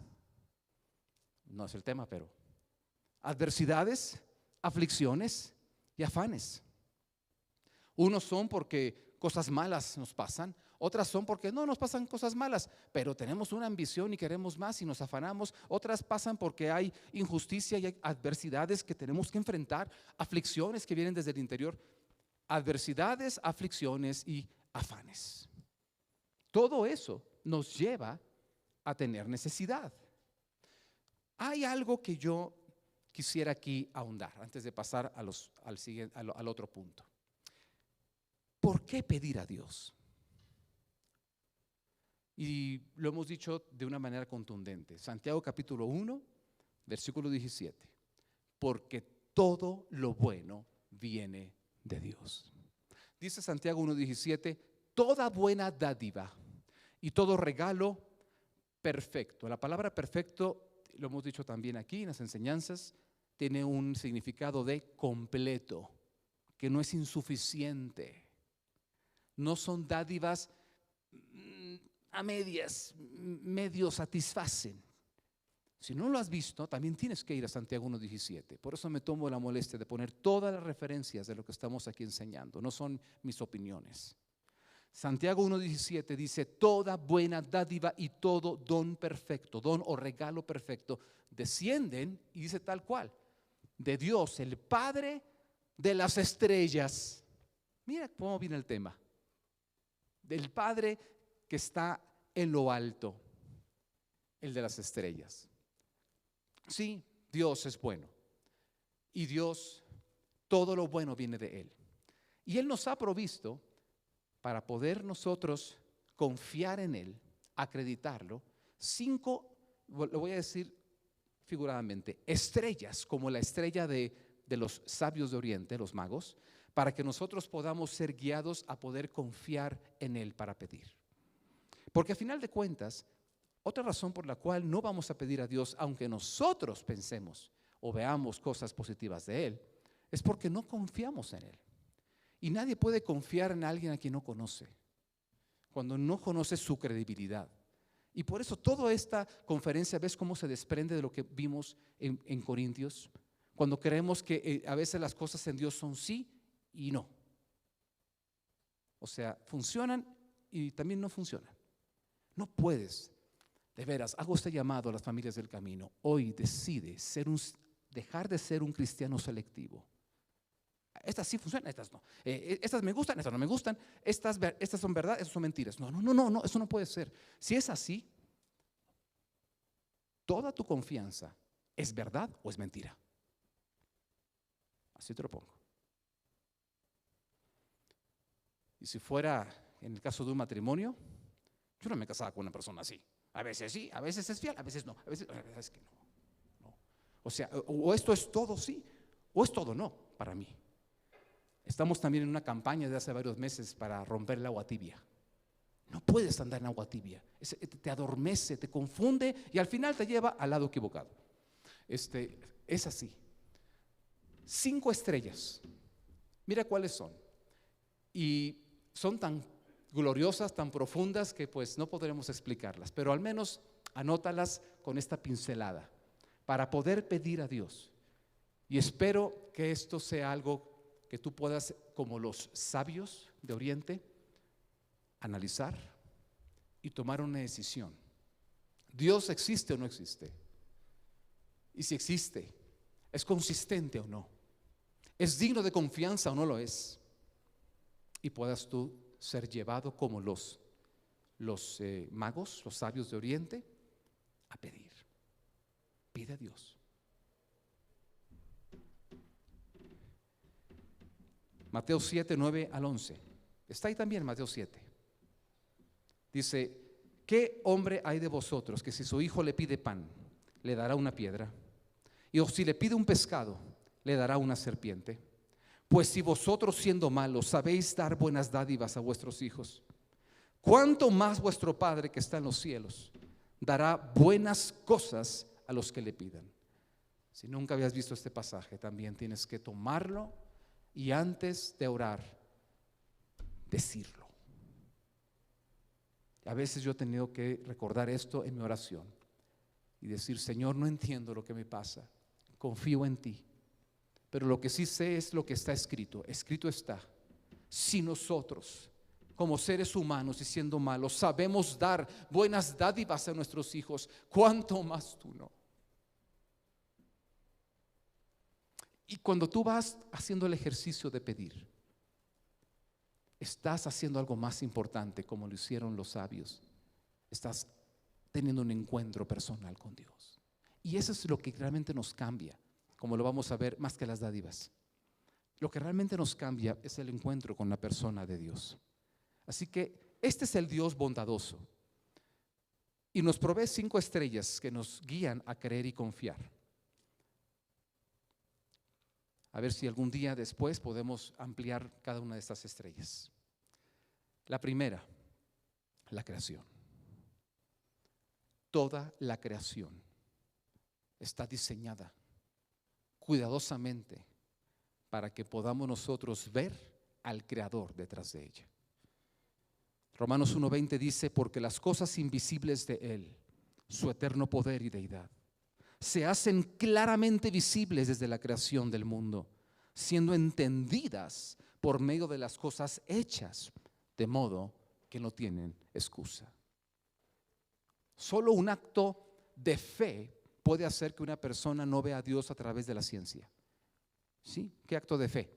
No es el tema, pero adversidades, aflicciones y afanes. Unos son porque cosas malas nos pasan, otras son porque no nos pasan cosas malas, pero tenemos una ambición y queremos más y nos afanamos. Otras pasan porque hay injusticia y hay adversidades que tenemos que enfrentar, aflicciones que vienen desde el interior. Adversidades, aflicciones y afanes. Todo eso nos lleva a tener necesidad. Hay algo que yo quisiera aquí ahondar antes de pasar al otro punto. ¿Por qué pedir a Dios? Y lo hemos dicho de una manera contundente. Santiago capítulo 1, versículo 17. Porque todo lo bueno viene de Dios. Dice Santiago 1:17, toda buena dádiva y todo regalo perfecto. La palabra perfecto, lo hemos dicho también aquí en las enseñanzas, tiene un significado de completo, que no es insuficiente. No son dádivas a medias, medio satisfacen. Si no lo has visto, también tienes que ir a Santiago 1:17. Por eso me tomo la molestia de poner todas las referencias de lo que estamos aquí enseñando. No son mis opiniones. Santiago 1:17 dice, toda buena dádiva y todo don perfecto, don o regalo perfecto, descienden, y dice tal cual, de Dios, el Padre de las estrellas. Mira cómo viene el tema. Del Padre que está en lo alto, el de las estrellas. Sí, Dios es bueno y Dios Todo lo bueno viene de Él. Y Él nos ha provisto para poder nosotros confiar en Él, acreditarlo, 5, lo voy a decir figuradamente, estrellas, como la estrella de los sabios de Oriente, los magos, para que nosotros podamos ser guiados a poder confiar en Él para pedir. Porque a final de cuentas, otra razón por la cual no vamos a pedir a Dios, aunque nosotros pensemos o veamos cosas positivas de Él, es porque no confiamos en Él. Y nadie puede confiar en alguien a quien no conoce, cuando no conoce su credibilidad. Y por eso toda esta conferencia, ¿ves cómo se desprende de lo que vimos en Corintios? Cuando creemos que a veces las cosas en Dios son sí y no. O sea, funcionan y también no funcionan. No puedes, de veras, hago este llamado a las familias del camino. Hoy decide dejar de ser un cristiano selectivo. Estas sí funcionan, estas no. Estas me gustan, estas no me gustan. Estas son verdad, estas son mentiras. No, eso no puede ser. Si es así, toda tu confianza es verdad o es mentira. Así te lo pongo. Y si fuera en el caso de un matrimonio, yo no me casaba con una persona así. A veces sí, a veces es fiel, a veces no. A veces es que no. O sea, o esto es todo sí, o es todo no para mí. Estamos también en una campaña de hace varios meses para romper el agua tibia. No puedes andar en agua tibia. Te adormece, te confunde y al final te lleva al lado equivocado. Es así. 5 estrellas. Mira cuáles son. Y son tan gloriosas, tan profundas que pues no podremos explicarlas, pero al menos anótalas con esta pincelada para poder pedir a Dios. Y espero que esto sea algo que tú puedas, como los sabios de Oriente, analizar y tomar una decisión. ¿Dios existe o no existe? Y si existe, ¿es consistente o no? ¿Es digno de confianza o no lo es? Y puedas tú ser llevado como los magos, los sabios de Oriente, a pedir. Pide a Dios. Mateo 7, 9 al 11. Está ahí también Mateo 7. Dice, ¿qué hombre hay de vosotros que si su hijo le pide pan, le dará una piedra? Y o si le pide un pescado, le dará una serpiente. Pues si vosotros siendo malos sabéis dar buenas dádivas a vuestros hijos, ¿cuánto más vuestro Padre que está en los cielos dará buenas cosas a los que le pidan? Si nunca habías visto este pasaje, también tienes que tomarlo y antes de orar, decirlo. A veces yo he tenido que recordar esto en mi oración y decir, Señor, no entiendo lo que me pasa, confío en ti. Pero lo que sí sé es lo que está escrito. Escrito está, si nosotros como seres humanos y siendo malos sabemos dar buenas dádivas a nuestros hijos, ¿cuánto más tú no? Y cuando tú vas haciendo el ejercicio de pedir, estás haciendo algo más importante, como lo hicieron los sabios. Estás teniendo un encuentro personal con Dios. Y eso es lo que realmente nos cambia, como lo vamos a ver, más que las dádivas. Lo que realmente nos cambia es el encuentro con la persona de Dios. Así que este es el Dios bondadoso. Y nos provee 5 estrellas que nos guían a creer y confiar. A ver si algún día después podemos ampliar cada una de estas estrellas. La primera, la creación. Toda la creación está diseñada cuidadosamente para que podamos nosotros ver al Creador detrás de ella. Romanos 1:20 dice, porque las cosas invisibles de Él, su eterno poder y deidad, se hacen claramente visibles desde la creación del mundo, siendo entendidas por medio de las cosas hechas, de modo que no tienen excusa. Solo un acto de fe puede hacer que una persona no vea a Dios a través de la ciencia. ¿Sí? ¿Qué acto de fe?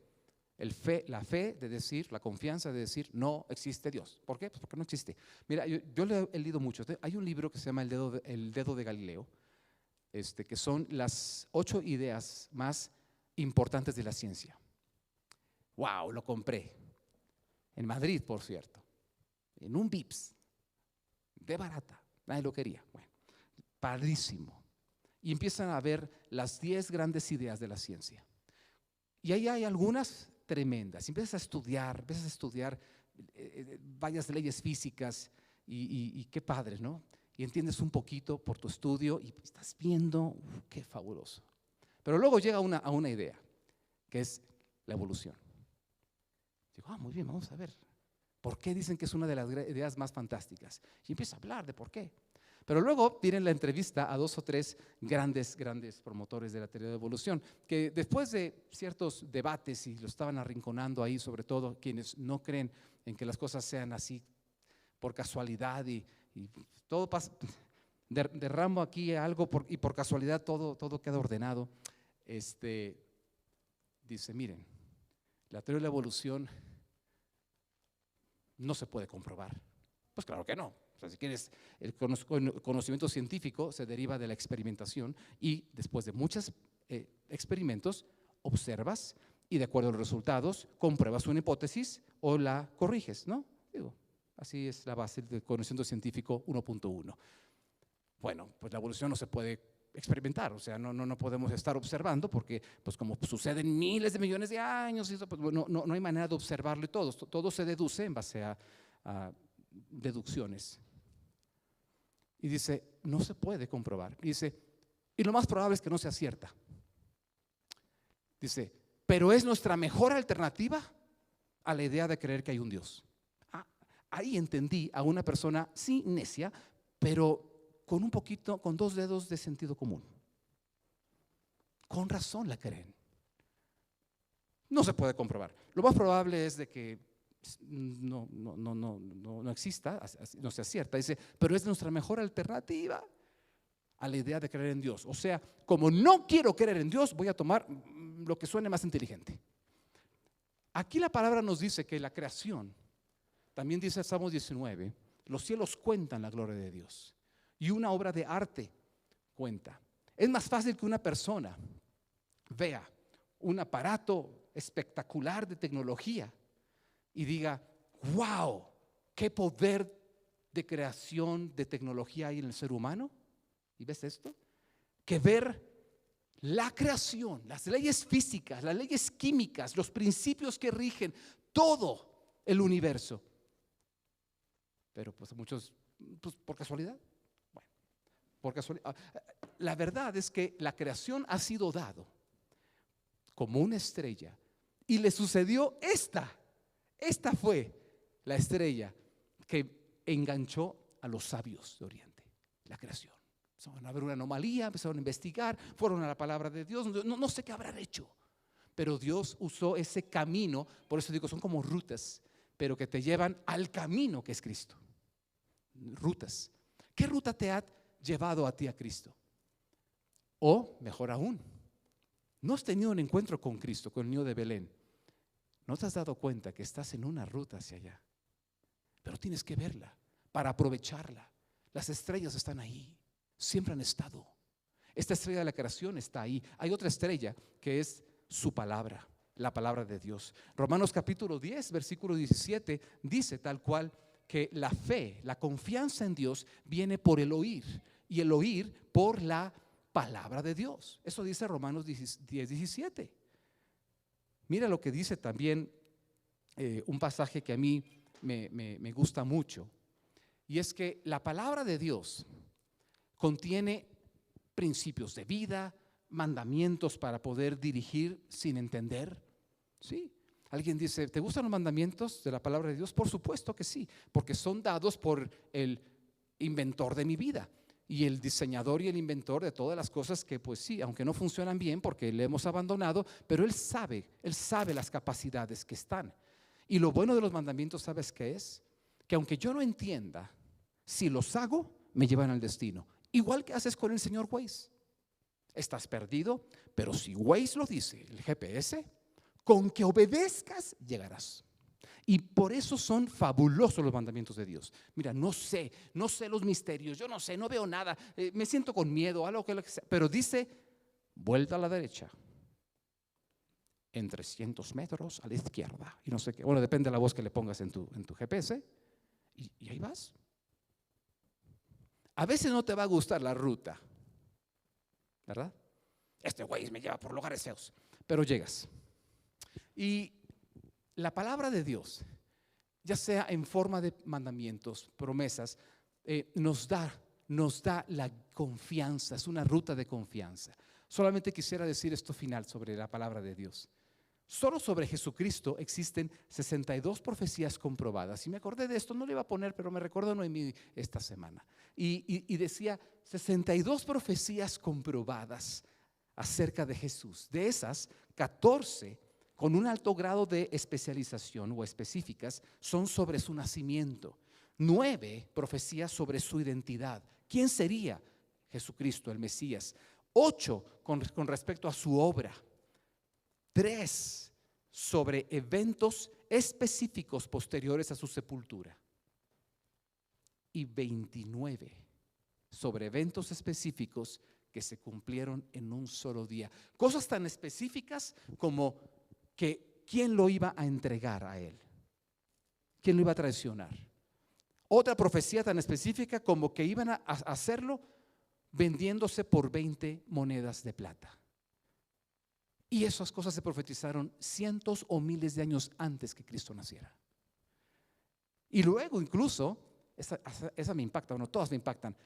La fe de decir, la confianza de decir, no existe Dios. ¿Por qué? Pues porque no existe. Mira, yo he leído mucho. Hay un libro que se llama El dedo de Galileo, que son las 8 ideas más importantes de la ciencia. wow, lo compré. En Madrid, por cierto, en un Vips, de barata, nadie lo quería. Bueno, padrísimo. Y empiezan a ver las 10 grandes ideas de la ciencia. Y ahí hay algunas tremendas. Empiezas a estudiar varias leyes físicas y qué padre, ¿no? Y entiendes un poquito por tu estudio y estás viendo, qué fabuloso. Pero luego llega a una idea, que es la evolución. Digo, muy bien, vamos a ver. ¿Por qué dicen que es una de las ideas más fantásticas? Y empieza a hablar de por qué. Pero luego tienen la entrevista a 2 o 3 grandes promotores de la teoría de evolución, que después de ciertos debates, y lo estaban arrinconando ahí, sobre todo quienes no creen en que las cosas sean así por casualidad y todo pasa, derramo aquí algo y por casualidad todo queda ordenado. Dice, miren, la teoría de la evolución no se puede comprobar. Pues claro que no. O sea, si quieres, el conocimiento científico se deriva de la experimentación y después de muchos experimentos observas y de acuerdo a los resultados compruebas una hipótesis o la corriges, ¿no? Digo, así es la base del conocimiento científico 1.1. Bueno, pues la evolución no se puede experimentar, o sea, no podemos estar observando porque, pues como sucede en miles de millones de años, pues, no hay manera de observarlo y todo se deduce en base a deducciones. Y dice, no se puede comprobar. Y dice, y lo más probable es que no sea cierta. Dice, pero es nuestra mejor alternativa a la idea de creer que hay un Dios. Ahí entendí a una persona, sí, necia, pero con 2 dedos de sentido común. Con razón la creen. No se puede comprobar. Lo más probable es de que no exista, no sea cierta. Dice, pero es nuestra mejor alternativa a la idea de creer en Dios. O sea, como no quiero creer en Dios, voy a tomar lo que suene más inteligente. Aquí la palabra nos dice que la creación, también dice Salmos 19, los cielos cuentan la gloria de Dios y una obra de arte cuenta. Es más fácil que una persona vea un aparato espectacular de tecnología y diga, wow, qué poder de creación de tecnología hay en el ser humano. ¿Y ves esto? Que ver la creación, las leyes físicas, las leyes químicas, los principios que rigen todo el universo. Pero pues muchos, pues por casualidad. Bueno, por casualidad. La verdad es que la creación ha sido dado como una estrella y le sucedió esta fue la estrella que enganchó a los sabios de Oriente, la creación. Empezaron a ver una anomalía, empezaron a investigar, fueron a la palabra de Dios, no sé qué habrán hecho, pero Dios usó ese camino, por eso digo, son como rutas, pero que te llevan al camino que es Cristo. Rutas. ¿Qué ruta te ha llevado a ti a Cristo? O, mejor aún, no has tenido un encuentro con Cristo, con el niño de Belén. ¿No te has dado cuenta que estás en una ruta hacia allá? Pero tienes que verla para aprovecharla. Las estrellas están ahí, siempre han estado. Esta estrella de la creación está ahí. Hay otra estrella que es su palabra, la palabra de Dios. Romanos capítulo 10, versículo 17 dice tal cual que la fe, la confianza en Dios viene por el oír y el oír por la palabra de Dios. Eso dice Romanos 10, 17. Mira lo que dice también un pasaje que a mí me gusta mucho, y es que la palabra de Dios contiene principios de vida, mandamientos para poder dirigir sin entender. ¿Sí? Alguien dice, ¿te gustan los mandamientos de la palabra de Dios? Por supuesto que sí, porque son dados por el inventor de mi vida y el diseñador y el inventor de todas las cosas que, pues sí, aunque no funcionan bien porque le hemos abandonado, pero Él sabe las capacidades que están. Y lo bueno de los mandamientos, ¿sabes qué es? Que aunque yo no entienda, si los hago, me llevan al destino. Igual que haces con el señor Waze. Estás perdido, pero si Waze lo dice, el GPS, con que obedezcas, llegarás. Y por eso son fabulosos los mandamientos de Dios. Mira, no sé los misterios, yo no sé, no veo nada, me siento con miedo, algo que sea, pero dice, vuelta a la derecha, en 300 metros a la izquierda, y no sé qué. Bueno, depende de la voz que le pongas en tu GPS, y ahí vas. A veces no te va a gustar la ruta, ¿verdad? Este güey me lleva por lugares feos, pero llegas. Y la palabra de Dios, ya sea en forma de mandamientos, promesas, nos da la confianza, es una ruta de confianza. Solamente quisiera decir esto final sobre la palabra de Dios. Solo sobre Jesucristo existen 62 profecías comprobadas. Y me acordé de esto, no lo iba a poner, pero me recordó Noemí esta semana. Y decía 62 profecías comprobadas acerca de Jesús. De esas, 14 con un alto grado de especialización o específicas son sobre su nacimiento. 9 profecías sobre su identidad. ¿Quién sería? Jesucristo, el Mesías. 8 con respecto a su obra. 3 sobre eventos específicos posteriores a su sepultura. Y 29 sobre eventos específicos que se cumplieron en un solo día. Cosas tan específicas como que quién lo iba a entregar a él, quién lo iba a traicionar. Otra profecía tan específica como que iban a hacerlo vendiéndose por 20 monedas de plata. Y esas cosas se profetizaron cientos o miles de años antes que Cristo naciera. Y luego incluso, esa me impacta, bueno, todas me impactan.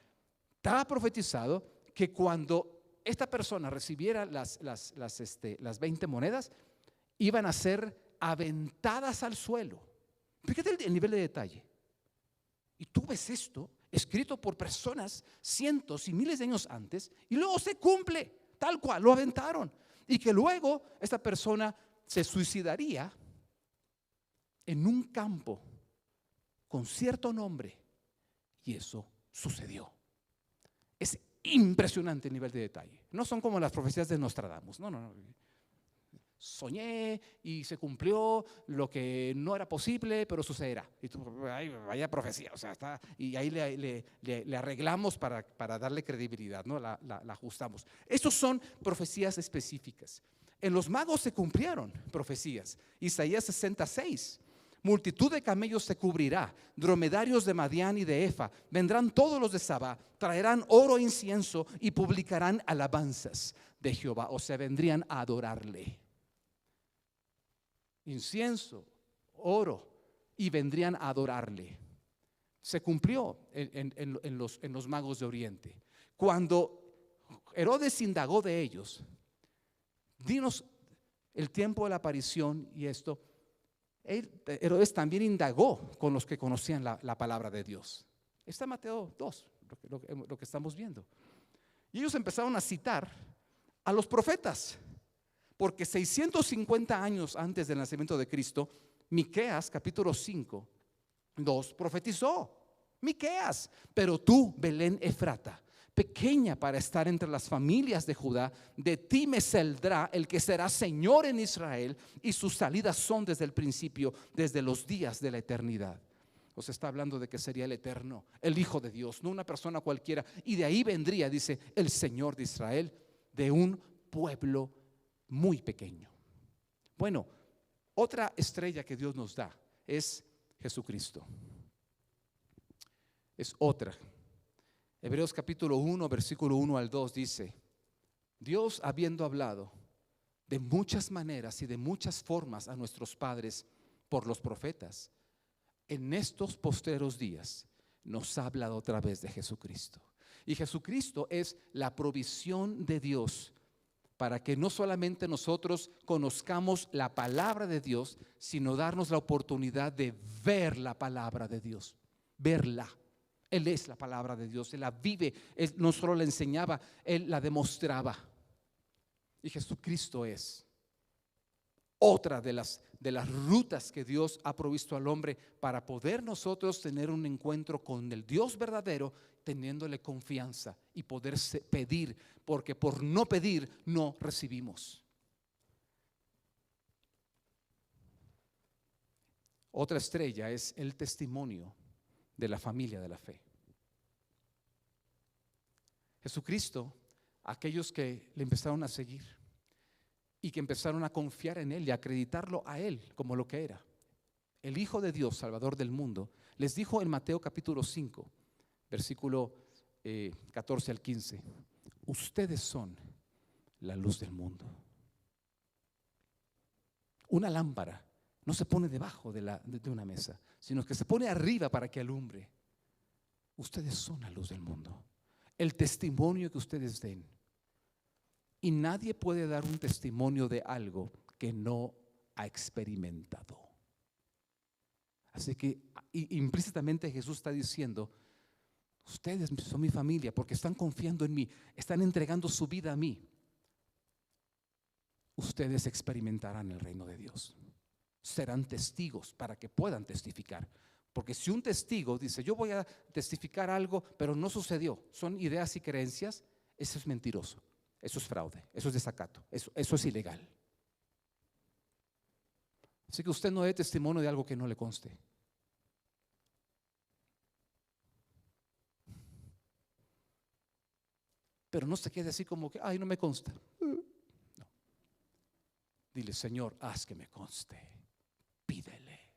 Estaba profetizado que cuando esta persona recibiera las 20 monedas, iban a ser aventadas al suelo. Fíjate el nivel de detalle. Y tú ves esto escrito por personas cientos y miles de años antes, y luego se cumple tal cual, lo aventaron. Y que luego esta persona se suicidaría en un campo con cierto nombre, y eso sucedió. Es impresionante el nivel de detalle. No son como las profecías de Nostradamus. No. Soñé y se cumplió lo que no era posible, pero sucederá. Y tú, ay, vaya profecía, o sea, está, y ahí le arreglamos para darle credibilidad, ¿no? La ajustamos. Estos son profecías específicas. En los magos se cumplieron profecías. Isaías 66. Multitud de camellos se cubrirá, dromedarios de Madián y de Efa, vendrán todos los de Sabá, traerán oro e incienso y publicarán alabanzas de Jehová, o sea, vendrían a adorarle. Incienso, oro, y vendrían a adorarle. Se cumplió en los magos de Oriente. Cuando Herodes indagó de ellos, dinos el tiempo de la aparición y esto, Herodes también indagó con los que conocían la palabra de Dios. Está en Mateo 2, lo que estamos viendo. Y ellos empezaron a citar a los profetas, porque 650 años antes del nacimiento de Cristo, Miqueas capítulo 5, 2 profetizó. Miqueas, pero tú, Belén Efrata, pequeña para estar entre las familias de Judá, de ti me saldrá el que será Señor en Israel, y sus salidas son desde el principio, desde los días de la eternidad. Os está hablando de que sería el eterno, el Hijo de Dios, no una persona cualquiera. Y de ahí vendría, dice, el Señor de Israel, de un pueblo muy pequeño. Bueno, otra estrella que Dios nos da es Jesucristo. Es otra. Hebreos capítulo 1, versículo 1 al 2 dice: Dios, habiendo hablado de muchas maneras y de muchas formas a nuestros padres por los profetas, en estos postreros días nos ha hablado otra vez de Jesucristo. Y Jesucristo es la provisión de Dios para que no solamente nosotros conozcamos la palabra de Dios, sino darnos la oportunidad de ver la palabra de Dios, verla. Él es la palabra de Dios, Él la vive, Él no solo la enseñaba, Él la demostraba. Y Jesucristo es otra de las rutas que Dios ha provisto al hombre para poder nosotros tener un encuentro con el Dios verdadero, teniéndole confianza y poder pedir, porque por no pedir no recibimos. Otra estrella es el testimonio de la familia de la fe. Jesucristo, aquellos que le empezaron a seguir, y que empezaron a confiar en Él y a acreditarlo a Él como lo que era. El Hijo de Dios, Salvador del mundo, les dijo en Mateo capítulo 5, versículo 14 al 15, ustedes son la luz del mundo. Una lámpara no se pone debajo de una mesa, sino que se pone arriba para que alumbre. Ustedes son la luz del mundo, el testimonio que ustedes den. Y nadie puede dar un testimonio de algo que no ha experimentado. Así que implícitamente Jesús está diciendo, ustedes son mi familia porque están confiando en mí, están entregando su vida a mí. Ustedes experimentarán el reino de Dios. Serán testigos para que puedan testificar. Porque si un testigo dice, yo voy a testificar algo, pero no sucedió, son ideas y creencias, eso es mentiroso, eso es fraude, eso es desacato, eso es ilegal. Así que usted no dé testimonio de algo que no le conste. Pero no se quede así como que, ay, no me consta. No. Dile, Señor, haz que me conste. Pídele,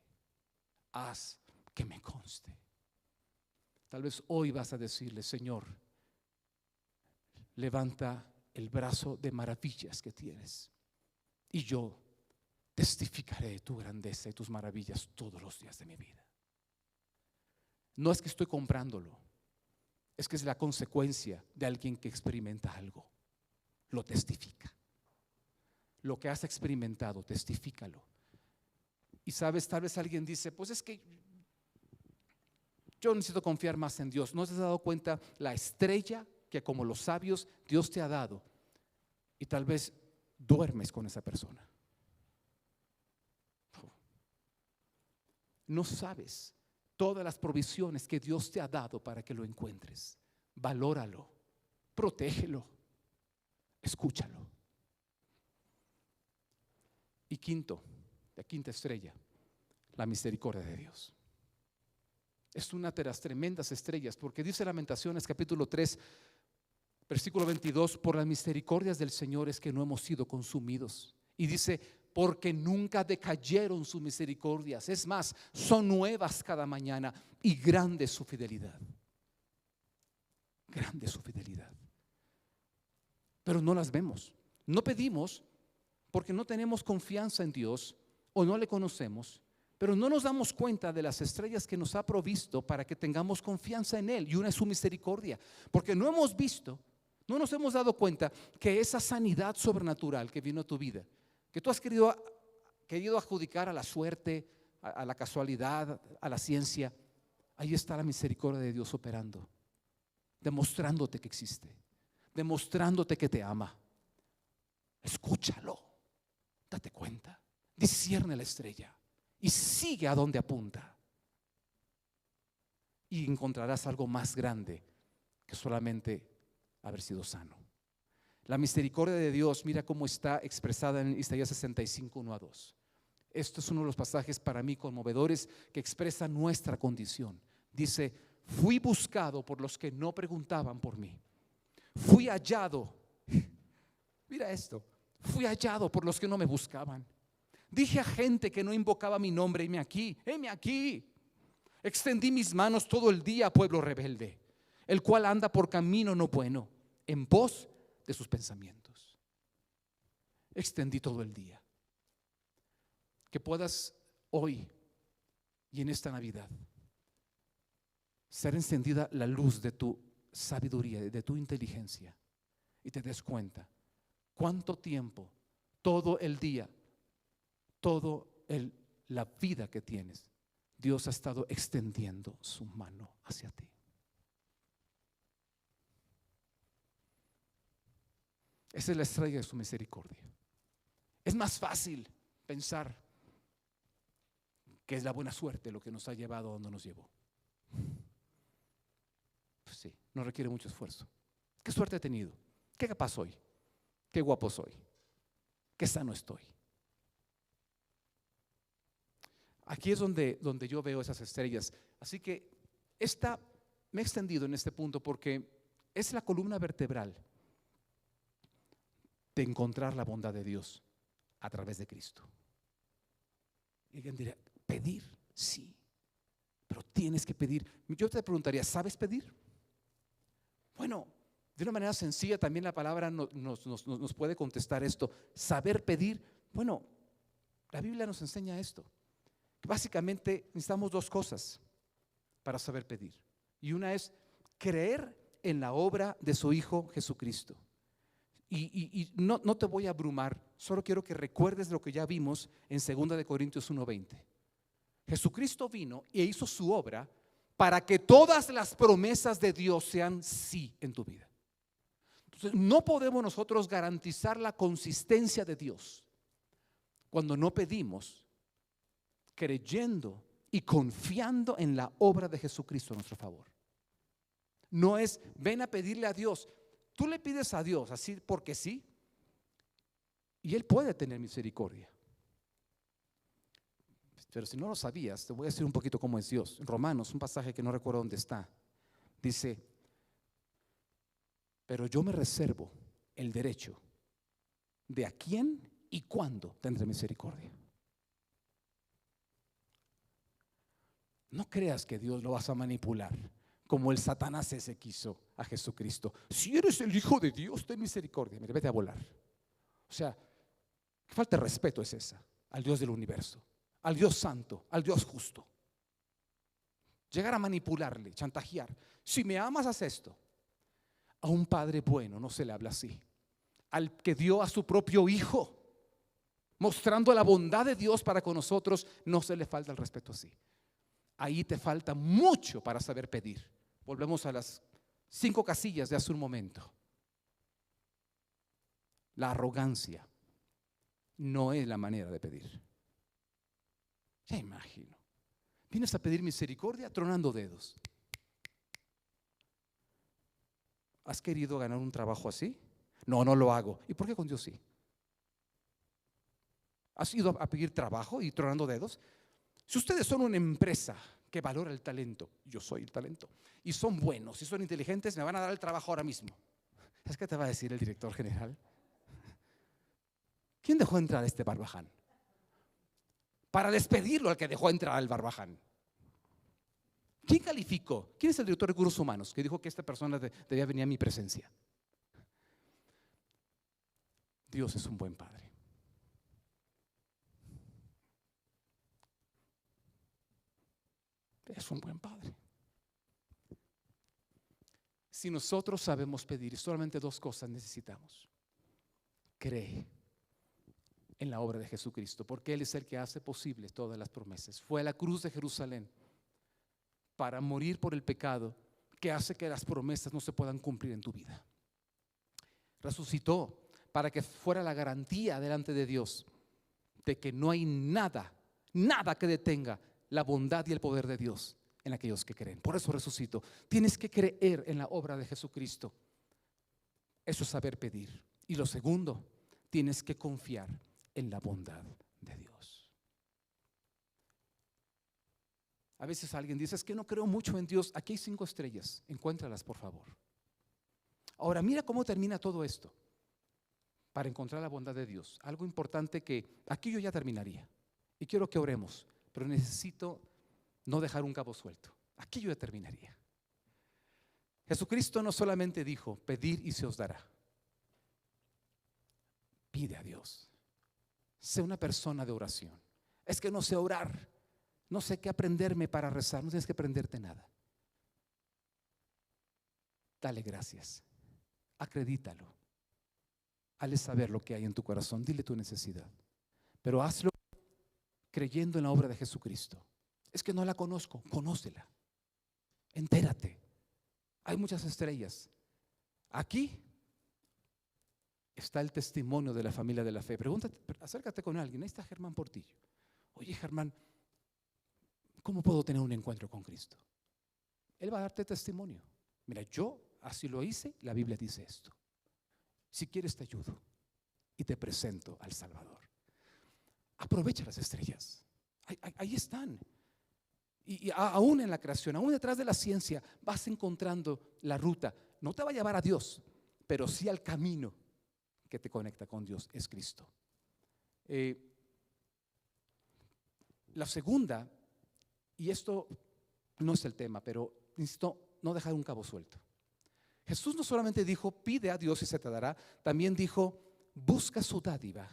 haz que me conste. Tal vez hoy vas a decirle, Señor, levanta el brazo de maravillas que tienes y yo testificaré de tu grandeza y tus maravillas todos los días de mi vida. No es que estoy comprándolo, es que es la consecuencia de alguien que experimenta algo, lo testifica. Lo que has experimentado, testifícalo. Y sabes, tal vez alguien dice, pues es que yo necesito confiar más en Dios. ¿No te has dado cuenta la estrella que como los sabios Dios te ha dado? Y tal vez duermes con esa persona. No sabes todas las provisiones que Dios te ha dado para que lo encuentres. Valóralo, protégelo, escúchalo. Y quinto, la quinta estrella, la misericordia de Dios. Es una de las tremendas estrellas, porque dice Lamentaciones capítulo 3, versículo 22, por las misericordias del Señor es que no hemos sido consumidos. Y dice, porque nunca decayeron sus misericordias. Es más, son nuevas cada mañana y grande es su fidelidad. Grande es su fidelidad. Pero no las vemos. No pedimos porque no tenemos confianza en Dios o no le conocemos, pero no nos damos cuenta de las estrellas que nos ha provisto para que tengamos confianza en Él. Y una es su misericordia, porque no hemos visto, no nos hemos dado cuenta que esa sanidad sobrenatural que vino a tu vida, que tú has querido adjudicar a la suerte, a la casualidad, a la ciencia, ahí está la misericordia de Dios operando, demostrándote que existe, demostrándote que te ama. Escúchalo, date cuenta, discierne la estrella y sigue a donde apunta. Y encontrarás algo más grande que solamente haber sido sano. La misericordia de Dios, mira cómo está expresada en Isaías 65, 1 a 2. Esto es uno de los pasajes para mí conmovedores que expresa nuestra condición. Dice, fui buscado por los que no preguntaban por mí. Fui hallado, mira esto, fui hallado por los que no me buscaban. Dije a gente que no invocaba mi nombre, heme aquí, heme aquí. Extendí mis manos todo el día a pueblo rebelde, el cual anda por camino no bueno, en pos de sus pensamientos. Extendí todo el día. Que puedas hoy y en esta Navidad ser encendida la luz de tu sabiduría, de tu inteligencia, y te des cuenta cuánto tiempo, todo el día, la vida que tienes, Dios ha estado extendiendo su mano hacia ti. Esa es la estrella de su misericordia. Es más fácil pensar que es la buena suerte lo que nos ha llevado a donde nos llevó. Pues sí, no requiere mucho esfuerzo. ¿Qué suerte he tenido? ¿Qué capaz soy? ¿Qué guapo soy? ¿Qué sano estoy? Aquí es donde yo veo esas estrellas. Así que me he extendido en este punto porque es la columna vertebral de encontrar la bondad de Dios a través de Cristo. Y alguien dirá, ¿pedir? Sí, pero tienes que pedir. Yo te preguntaría, ¿sabes pedir? Bueno, de una manera sencilla también la palabra nos puede contestar esto. Saber pedir, bueno, la Biblia nos enseña esto. Que básicamente necesitamos dos cosas para saber pedir. Y una es creer en la obra de su Hijo Jesucristo. Y no te voy a abrumar, solo quiero que recuerdes lo que ya vimos en 2 Corintios 1:20. Jesucristo vino e hizo su obra para que todas las promesas de Dios sean sí en tu vida. Entonces, no podemos nosotros garantizar la consistencia de Dios cuando no pedimos, creyendo y confiando en la obra de Jesucristo a nuestro favor. No es, ven a pedirle a Dios. Tú le pides a Dios así porque sí, y Él puede tener misericordia. Pero si no lo sabías, te voy a decir un poquito cómo es Dios. En Romanos, un pasaje que no recuerdo dónde está, dice: pero yo me reservo el derecho de a quién y cuándo tendré misericordia. No creas que Dios lo vas a manipular como el Satanás ese quiso a Jesucristo. Si eres el Hijo de Dios, ten misericordia. Mire, vete a volar. O sea, qué falta de respeto es esa al Dios del universo, al Dios santo, al Dios justo. Llegar a manipularle, chantajear. Si me amas, haz esto. A un padre bueno no se le habla así. Al que dio a su propio Hijo, mostrando la bondad de Dios para con nosotros, no se le falta el respeto así. Ahí te falta mucho para saber pedir. Volvemos a las 5 casillas de hace un momento. La arrogancia no es la manera de pedir. Ya imagino. Vienes a pedir misericordia tronando dedos. ¿Has querido ganar un trabajo así? No, no lo hago. ¿Y por qué con Dios sí? ¿Has ido a pedir trabajo y tronando dedos? Si ustedes son una empresa que valora el talento, yo soy el talento, y son buenos, y son inteligentes, me van a dar el trabajo ahora mismo. ¿Sabes qué te va a decir el director general? ¿Quién dejó entrar a este barbaján? Para despedirlo al que dejó entrar al barbaján. ¿Quién calificó? ¿Quién es el director de recursos humanos que dijo que esta persona debía venir a mi presencia? Dios es un buen padre. Es un buen padre. Si nosotros sabemos pedir, solamente dos cosas necesitamos. Cree en la obra de Jesucristo, porque Él es el que hace posible todas las promesas. Fue a la cruz de Jerusalén para morir por el pecado que hace que las promesas no se puedan cumplir en tu vida. Resucitó para que fuera la garantía delante de Dios de que no hay nada que detenga la bondad y el poder de Dios en aquellos que creen. Por eso resucitó. Tienes que creer en la obra de Jesucristo. Eso es saber pedir. Y lo segundo, tienes que confiar en la bondad de Dios. A veces alguien dice, es que no creo mucho en Dios. Aquí hay 5 estrellas, encuéntralas por favor. Ahora mira cómo termina todo esto para encontrar la bondad de Dios. Algo importante que aquí yo ya terminaría y quiero que oremos, pero necesito no dejar un cabo suelto. Aquí yo ya terminaría. Jesucristo no solamente dijo, pedid y se os dará. Pide a Dios. Sé una persona de oración. Es que no sé orar, no sé qué aprenderme para rezar. No tienes que aprenderte nada. Dale gracias, acredítalo, hazle saber lo que hay en tu corazón, dile tu necesidad, pero hazlo creyendo en la obra de Jesucristo. Es que no la conozco, conócela, entérate. Hay muchas estrellas. Aquí está el testimonio de la familia de la fe. Pregúntate, acércate con alguien. Ahí está Germán Portillo. Oye, Germán, ¿cómo puedo tener un encuentro con Cristo? Él va a darte testimonio. Mira, yo así lo hice, la Biblia dice esto. Si quieres te ayudo y te presento al Salvador. Aprovecha las estrellas. Ahí están. Y aún en la creación, aún detrás de la ciencia, vas encontrando la ruta. No te va a llevar a Dios, pero sí al camino que te conecta con Dios, es Cristo. Eh, la segunda, y esto no es el tema, pero necesito no dejar un cabo suelto. Jesús no solamente dijo, pide a Dios y se te dará, también dijo, busca su dádiva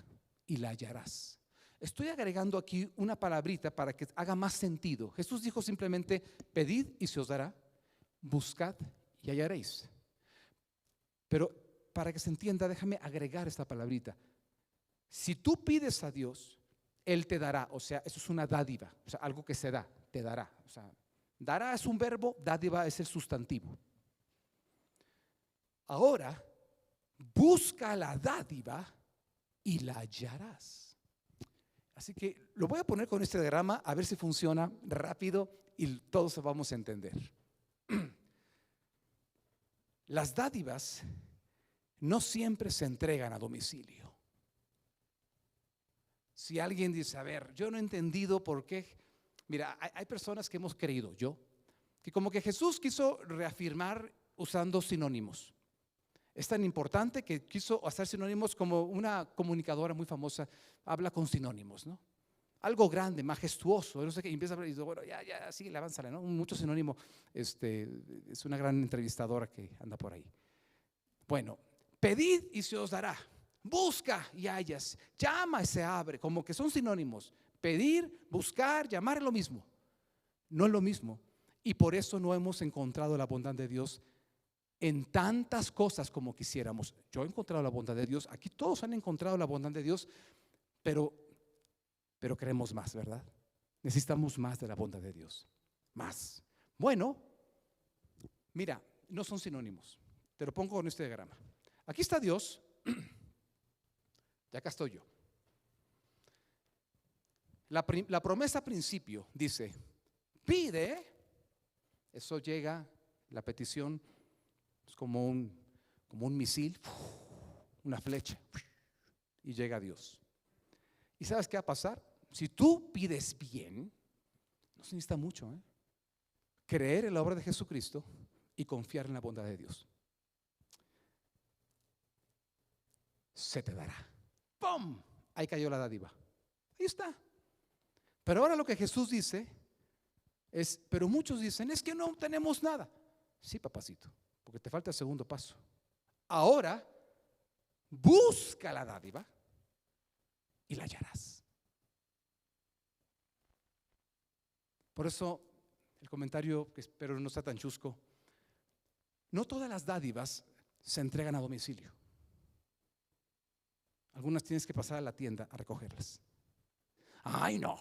y la hallarás. Estoy agregando aquí una palabrita para que haga más sentido. Jesús dijo simplemente, pedid y se os dará, buscad y hallaréis. Pero para que se entienda, déjame agregar esta palabrita. Si tú pides a Dios, Él te dará, o sea, eso es una dádiva, o sea, algo que se da, te dará. O sea, dará es un verbo, dádiva es el sustantivo. Ahora, busca la dádiva y la hallarás. Así que lo voy a poner con este diagrama a ver si funciona rápido y todos vamos a entender. Las dádivas no siempre se entregan a domicilio. Si alguien dice, a ver, yo no he entendido por qué. Mira, hay personas que hemos creído, que como que Jesús quiso reafirmar usando sinónimos. Es tan importante que quiso hacer sinónimos, como una comunicadora muy famosa habla con sinónimos, ¿no? Algo grande, majestuoso, no sé qué, y empieza a hablar y dice, bueno, ya, sí, avánzale, ¿no? Mucho sinónimo, es una gran entrevistadora que anda por ahí. Bueno, pedid y se os dará, busca y hallas, llama y se abre, como que son sinónimos. Pedir, buscar, llamar es lo mismo. No es lo mismo, y por eso no hemos encontrado la bondad de Dios en tantas cosas como quisiéramos. Yo he encontrado la bondad de Dios, aquí todos han encontrado la bondad de Dios, pero queremos más, ¿verdad? Necesitamos más de la bondad de Dios, más. Bueno, mira, no son sinónimos, te lo pongo con este diagrama. Aquí está Dios, y acá estoy yo. La promesa a principio dice, pide, eso llega, la petición es como un misil, una flecha, y llega a Dios. ¿Y sabes qué va a pasar? Si tú pides bien, no se necesita mucho, creer en la obra de Jesucristo y confiar en la bondad de Dios. Se te dará. ¡Pum! Ahí cayó la dádiva. Ahí está. Pero ahora lo que Jesús dice es, pero muchos dicen, es que no tenemos nada. Sí, papacito, porque te falta el segundo paso. Ahora, busca la dádiva y la hallarás. Por eso, el comentario, que espero no sea tan chusco, no todas las dádivas se entregan a domicilio. Algunas tienes que pasar a la tienda a recogerlas. ¡Ay, no!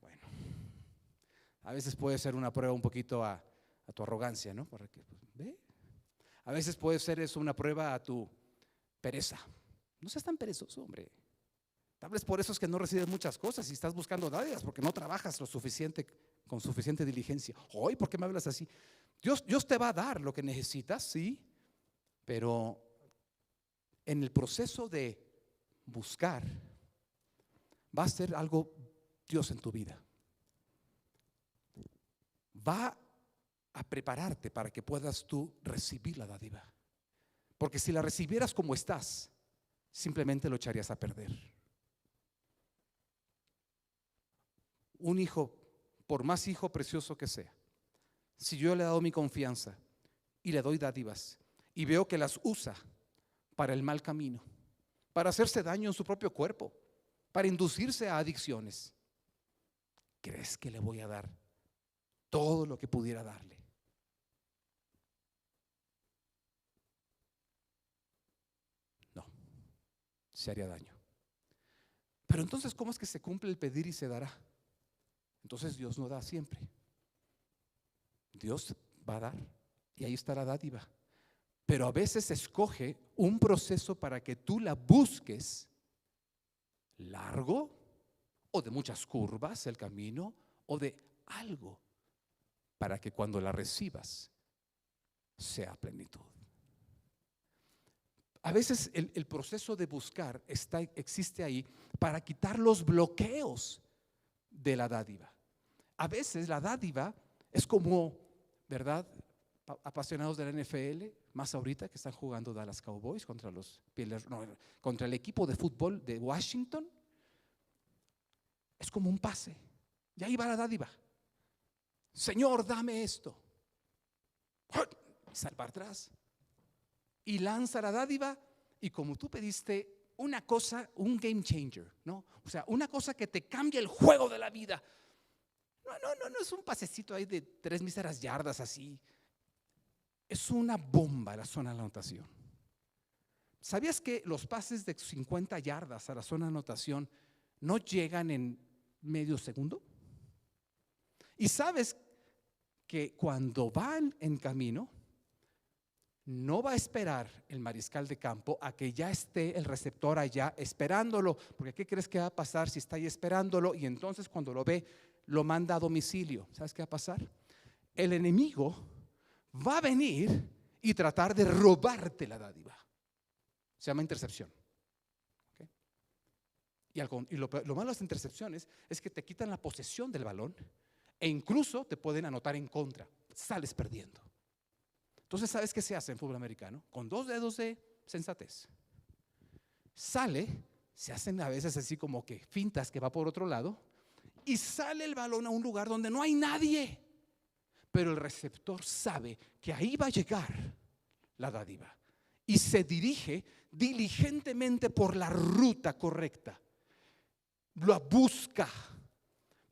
Bueno, a veces puede ser una prueba un poquito a tu arrogancia, ¿no? Para que, ¿ve? A veces puede ser eso una prueba a tu pereza. No seas tan perezoso, hombre. Tal vez por eso es que no recibes muchas cosas y estás buscando dádivas, porque no trabajas lo suficiente, con suficiente diligencia. Hoy, ¿por qué me hablas así? Dios te va a dar lo que necesitas, sí, pero en el proceso de buscar va a ser algo Dios en tu vida. Va a prepararte para que puedas tú recibir la dádiva. Porque si la recibieras como estás, simplemente lo echarías a perder. Un hijo, por más hijo precioso que sea, si yo le he dado mi confianza y le doy dádivas y veo que las usa para el mal camino, para hacerse daño en su propio cuerpo, para inducirse a adicciones, ¿crees que le voy a dar todo lo que pudiera darle? No, se haría daño. Pero entonces, ¿cómo es que se cumple el pedir y se dará? Entonces Dios no da siempre. Dios va a dar y ahí está la dádiva. Pero a veces escoge un proceso para que tú la busques largo o de muchas curvas el camino o de algo para que cuando la recibas sea plenitud. A veces el proceso de buscar existe ahí para quitar los bloqueos de la dádiva. A veces la dádiva es como, ¿verdad? Apasionados de la NFL, más ahorita que están jugando Dallas Cowboys contra contra el equipo de fútbol de Washington. Es como un pase. Y ahí va la dádiva. Señor, dame esto. Sal para atrás y lanza la dádiva. Y como tú pediste una cosa, un game changer, ¿no? O sea, una cosa que te cambia el juego de la vida. No es un pasecito ahí de 3 míseras yardas así. Es una bomba la zona de anotación. ¿Sabías que los pases de 50 yardas a la zona de anotación no llegan en medio segundo? Y sabes que cuando van en camino, no va a esperar el mariscal de campo a que ya esté el receptor allá esperándolo, porque ¿qué crees que va a pasar si está ahí esperándolo? Y entonces cuando lo ve, lo manda a domicilio. ¿Sabes qué va a pasar? El enemigo va a venir y tratar de robarte la dádiva. Se llama intercepción. ¿Okay? Y lo malo de las intercepciones es que te quitan la posesión del balón e incluso te pueden anotar en contra. Sales perdiendo. Entonces, ¿sabes qué se hace en fútbol americano? Con 2 dedos de sensatez. Se hacen a veces así como que fintas que va por otro lado y sale el balón a un lugar donde no hay nadie. Pero el receptor sabe que ahí va a llegar la dádiva y se dirige diligentemente por la ruta correcta. Lo busca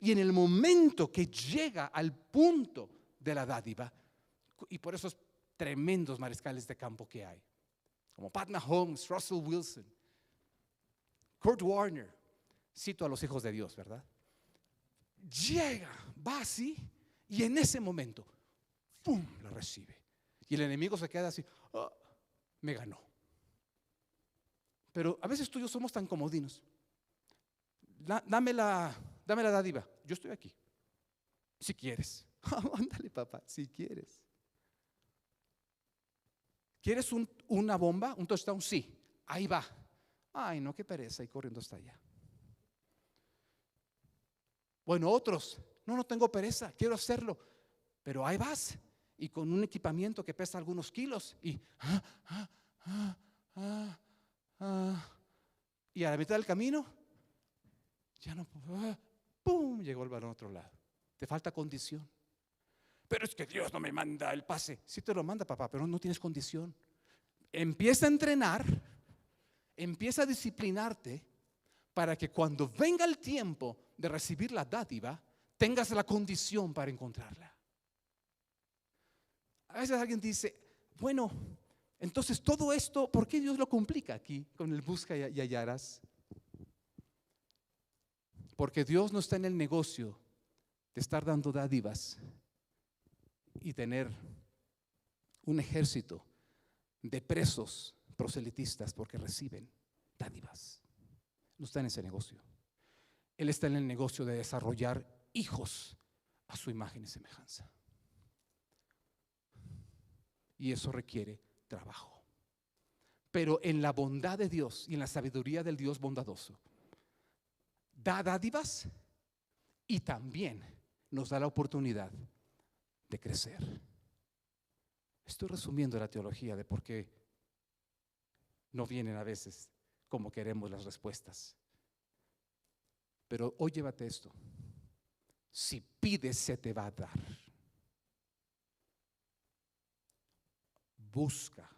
y en el momento que llega al punto de la dádiva, y por esos tremendos mariscales de campo que hay, como Pat Mahomes, Russell Wilson, Kurt Warner, cito a los hijos de Dios, ¿verdad? Llega, va así y en ese momento, ¡pum!, lo recibe. Y el enemigo se queda así, oh, me ganó. Pero a veces tú y yo somos tan comodinos. Dame la dádiva, yo estoy aquí, si quieres. Ándale, papá, si quieres. ¿Quieres una bomba, un touchdown? Sí, ahí va. Ay, no, qué pereza, y corriendo hasta allá. Bueno, otros, no tengo pereza, quiero hacerlo, pero ahí vas y con un equipamiento que pesa algunos kilos y y a la mitad del camino ya no, ¡pum!, llegó el balón a otro lado. Te falta condición. Pero es que Dios no me manda el pase. Sí te lo manda, papá, pero no tienes condición. Empieza a entrenar, empieza a disciplinarte para que cuando venga el tiempo de recibir la dádiva, tengas la condición para encontrarla. A veces alguien dice, bueno, entonces todo esto, ¿por qué Dios lo complica aquí con el busca y hallarás? Porque Dios no está en el negocio de estar dando dádivas y tener un ejército de presos proselitistas porque reciben dádivas. No está en ese negocio. Él está en el negocio de desarrollar hijos a su imagen y semejanza. Y eso requiere trabajo. Pero en la bondad de Dios y en la sabiduría del Dios bondadoso, da dádivas y también nos da la oportunidad de crecer. Estoy resumiendo la teología de por qué no vienen a veces como queremos las respuestas. Pero hoy llévate esto. Si pides, se te va a dar. Busca,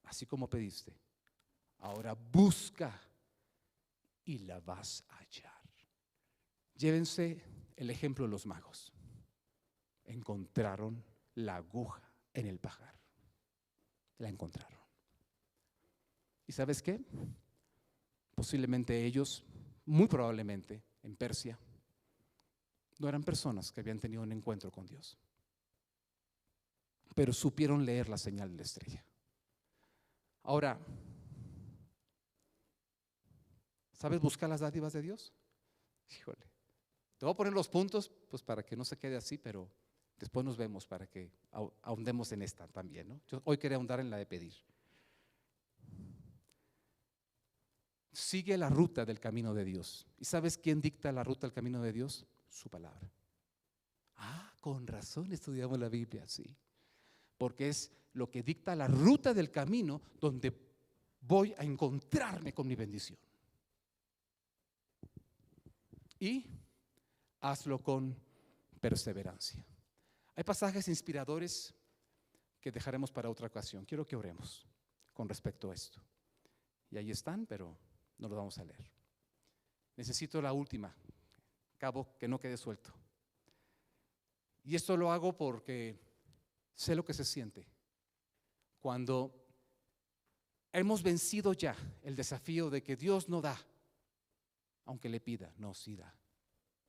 así como pediste. Ahora busca y la vas a hallar. Llévense el ejemplo de los magos. Encontraron la aguja en el pajar. La encontraron. ¿Y sabes qué? Posiblemente ellos, muy probablemente en Persia, no eran personas que habían tenido un encuentro con Dios, pero supieron leer la señal de la estrella. Ahora, ¿sabes buscar las dádivas de Dios? Híjole, te voy a poner los puntos pues para que no se quede así, pero después nos vemos para que ahondemos en esta también, ¿no? Yo hoy quería ahondar en la de pedir. Sigue la ruta del camino de Dios. ¿Y sabes quién dicta la ruta del camino de Dios? Su palabra. Con razón estudiamos la Biblia, sí. Porque es lo que dicta la ruta del camino donde voy a encontrarme con mi bendición. y hazlo con perseverancia. Hay pasajes inspiradores que dejaremos para otra ocasión. Quiero que oremos con respecto a esto. Y ahí están, pero no los vamos a leer. Necesito la última, cabo que no quede suelto. Y esto lo hago porque sé lo que se siente cuando hemos vencido ya el desafío de que Dios no da, aunque le pida. No, sí da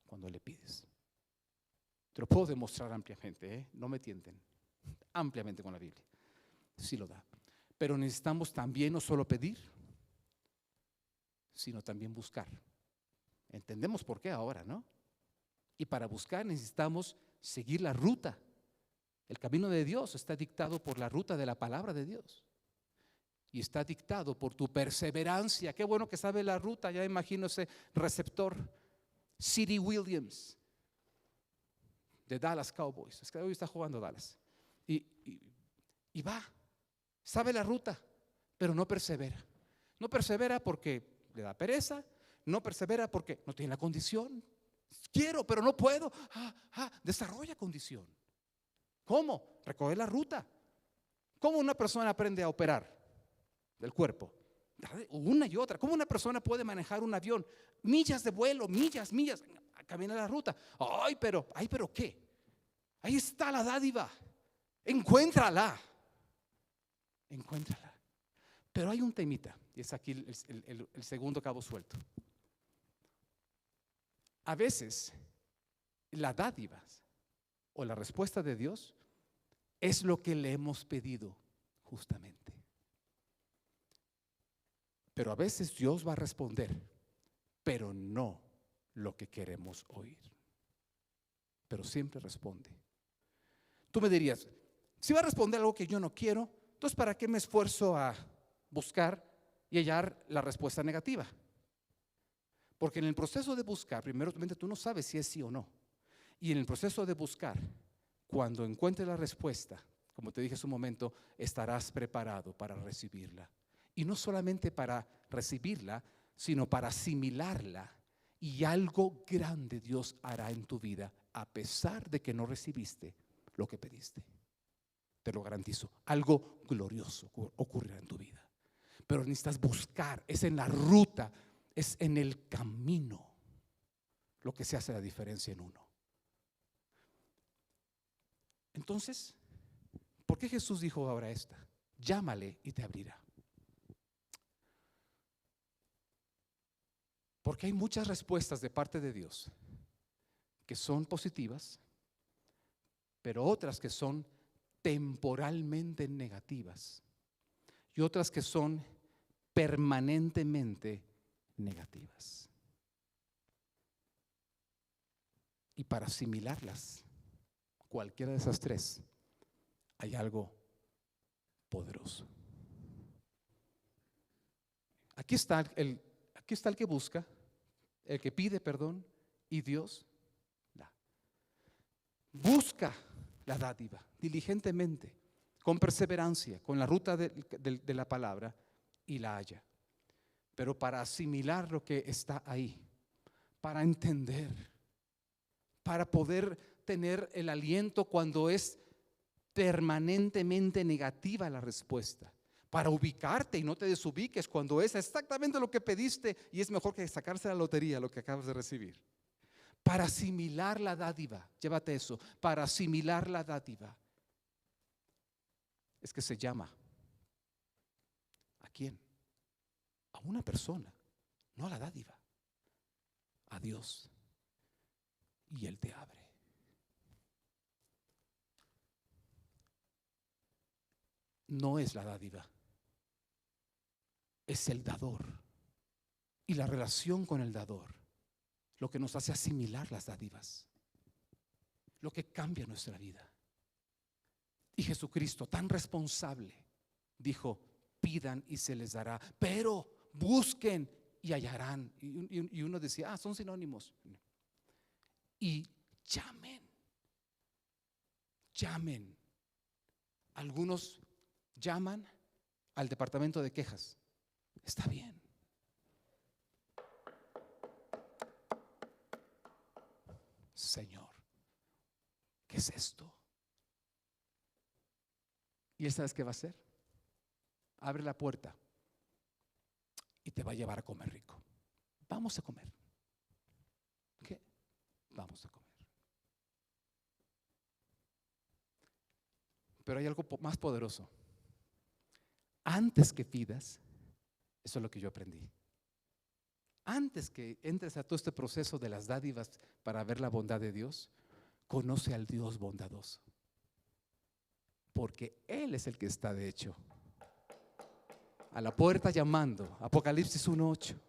cuando le pides. Te lo puedo demostrar ampliamente, no me tienten, ampliamente con la Biblia. Sí lo da. Pero necesitamos también no solo pedir, sino también buscar. Entendemos por qué ahora, ¿no? Y para buscar necesitamos seguir la ruta. El camino de Dios está dictado por la ruta de la palabra de Dios. Y está dictado por tu perseverancia. Qué bueno que sabe la ruta. Ya imagino ese receptor, C.D. Williams, de Dallas Cowboys. Es que hoy está jugando Dallas. Y va, sabe la ruta, pero no persevera. No persevera porque le da pereza. No persevera porque no tiene la condición. Quiero, pero no puedo. Desarrolla condición. ¿Cómo? Recoger la ruta. ¿Cómo una persona aprende a operar del cuerpo? Una y otra. ¿Cómo una persona puede manejar un avión? Millas de vuelo, millas, camina la ruta. Ay, pero ¿qué? Ahí está la dádiva. Encuéntrala. Pero hay un temita, y es aquí el segundo cabo suelto. A veces la dádiva o la respuesta de Dios es lo que le hemos pedido justamente. Pero a veces Dios va a responder, pero no lo que queremos oír. Pero siempre responde. Tú me dirías, si va a responder algo que yo no quiero, entonces ¿para qué me esfuerzo a buscar y hallar la respuesta negativa? Porque en el proceso de buscar, primero tú no sabes si es sí o no. Y en el proceso de buscar, cuando encuentres la respuesta, como te dije hace un momento, estarás preparado para recibirla. Y no solamente para recibirla, sino para asimilarla. Y algo grande Dios hará en tu vida, a pesar de que no recibiste lo que pediste. Te lo garantizo, algo glorioso ocurrirá en tu vida. Pero necesitas buscar, es en la ruta, es en el camino lo que se hace la diferencia en uno. Entonces, ¿por qué Jesús dijo ahora esta? Llámale y te abrirá. Porque hay muchas respuestas de parte de Dios que son positivas, pero otras que son temporalmente negativas y otras que son permanentemente negativas. Y para asimilarlas, cualquiera de esas tres, hay algo poderoso. Aquí está el que busca, el que pide perdón, y Dios da. Busca la dádiva diligentemente, con perseverancia, con la ruta de la palabra, y la halla. Pero para asimilar lo que está ahí, para entender, para poder tener el aliento cuando es permanentemente negativa la respuesta, para ubicarte y no te desubiques cuando es exactamente lo que pediste y es mejor que sacarse la lotería lo que acabas de recibir. Para asimilar la dádiva, llévate eso, para asimilar la dádiva, es que se llama. ¿A quién? A una persona, no a la dádiva, a Dios. Y Él te abre. No es la dádiva, es el dador. Y la relación con el dador, lo que nos hace asimilar las dádivas, lo que cambia nuestra vida. Y Jesucristo, tan responsable, dijo: pidan y se les dará, pero busquen y hallarán. Y uno decía, son sinónimos. Y llamen. Algunos llaman al departamento de quejas. Está bien. Señor, ¿qué es esto? ¿Y él sabes qué va a hacer? Abre la puerta y te va a llevar a comer rico. Vamos a comer. ¿Qué? Vamos a comer. Pero hay algo más poderoso. Antes que pidas, eso es lo que yo aprendí. Antes que entres a todo este proceso de las dádivas para ver la bondad de Dios, conoce al Dios bondadoso. Porque Él es el que está, de hecho, a la puerta llamando. Apocalipsis 1:8.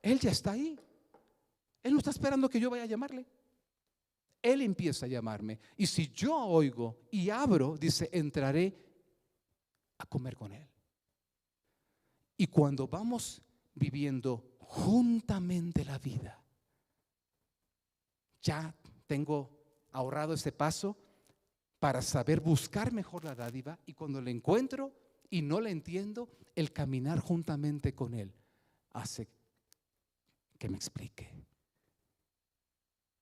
Él ya está ahí. Él no está esperando que yo vaya a llamarle. Él empieza a llamarme. Y si yo oigo y abro, dice, entraré a comer con Él. Y cuando vamos viviendo juntamente la vida, ya tengo ahorrado ese paso para saber buscar mejor la dádiva, y cuando la encuentro y no la entiendo, el caminar juntamente con Él hace que me explique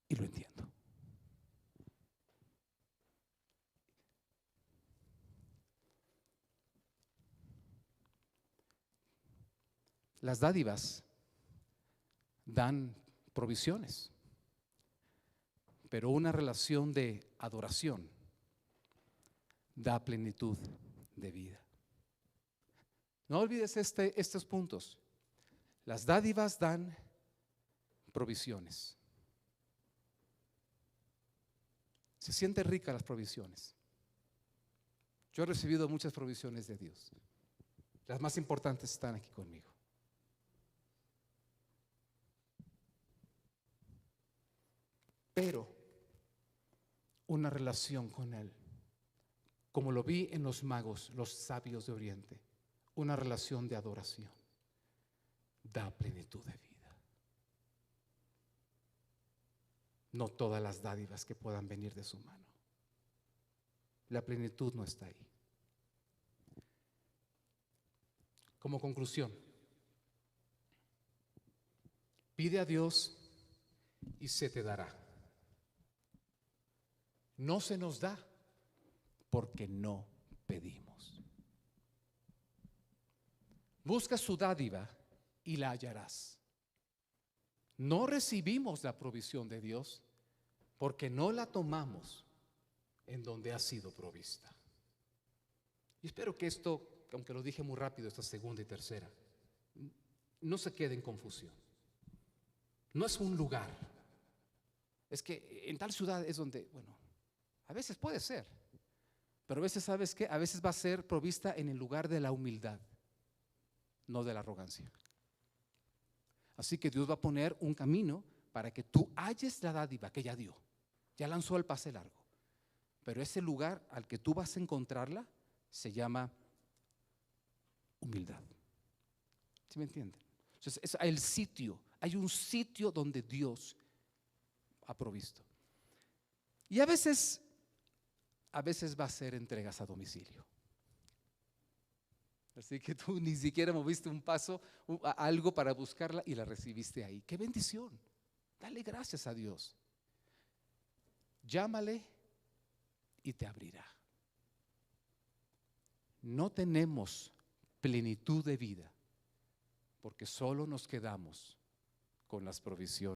y lo entiendo. Las dádivas dan provisiones, pero una relación de adoración da plenitud de vida. No olvides estos puntos. Las dádivas dan provisiones. Se sienten ricas las provisiones. Yo he recibido muchas provisiones de Dios. Las más importantes están aquí conmigo. Pero una relación con Él, como lo vi en los magos, los sabios de Oriente, una relación de adoración, da plenitud de vida. No todas las dádivas que puedan venir de su mano. La plenitud no está ahí. Como conclusión, pide a Dios y se te dará. No se nos da porque no pedimos. Busca su dádiva y la hallarás. No recibimos la provisión de Dios porque no la tomamos en donde ha sido provista. Y espero que esto, aunque lo dije muy rápido, esta segunda y tercera, no se quede en confusión. No es un lugar. Es que en tal ciudad es donde, bueno, a veces puede ser, pero a veces, ¿sabes qué? A veces va a ser provista en el lugar de la humildad, no de la arrogancia. Así que Dios va a poner un camino para que tú halles la dádiva que ya dio, ya lanzó el pase largo. Pero ese lugar al que tú vas a encontrarla se llama humildad. ¿Sí me entienden? Entonces, es el sitio, hay un sitio donde Dios ha provisto. Y a veces va a ser entregas a domicilio. Así que tú ni siquiera moviste un paso, algo para buscarla y la recibiste ahí. ¡Qué bendición! Dale gracias a Dios. Llámale y te abrirá. No tenemos plenitud de vida porque solo nos quedamos con las provisiones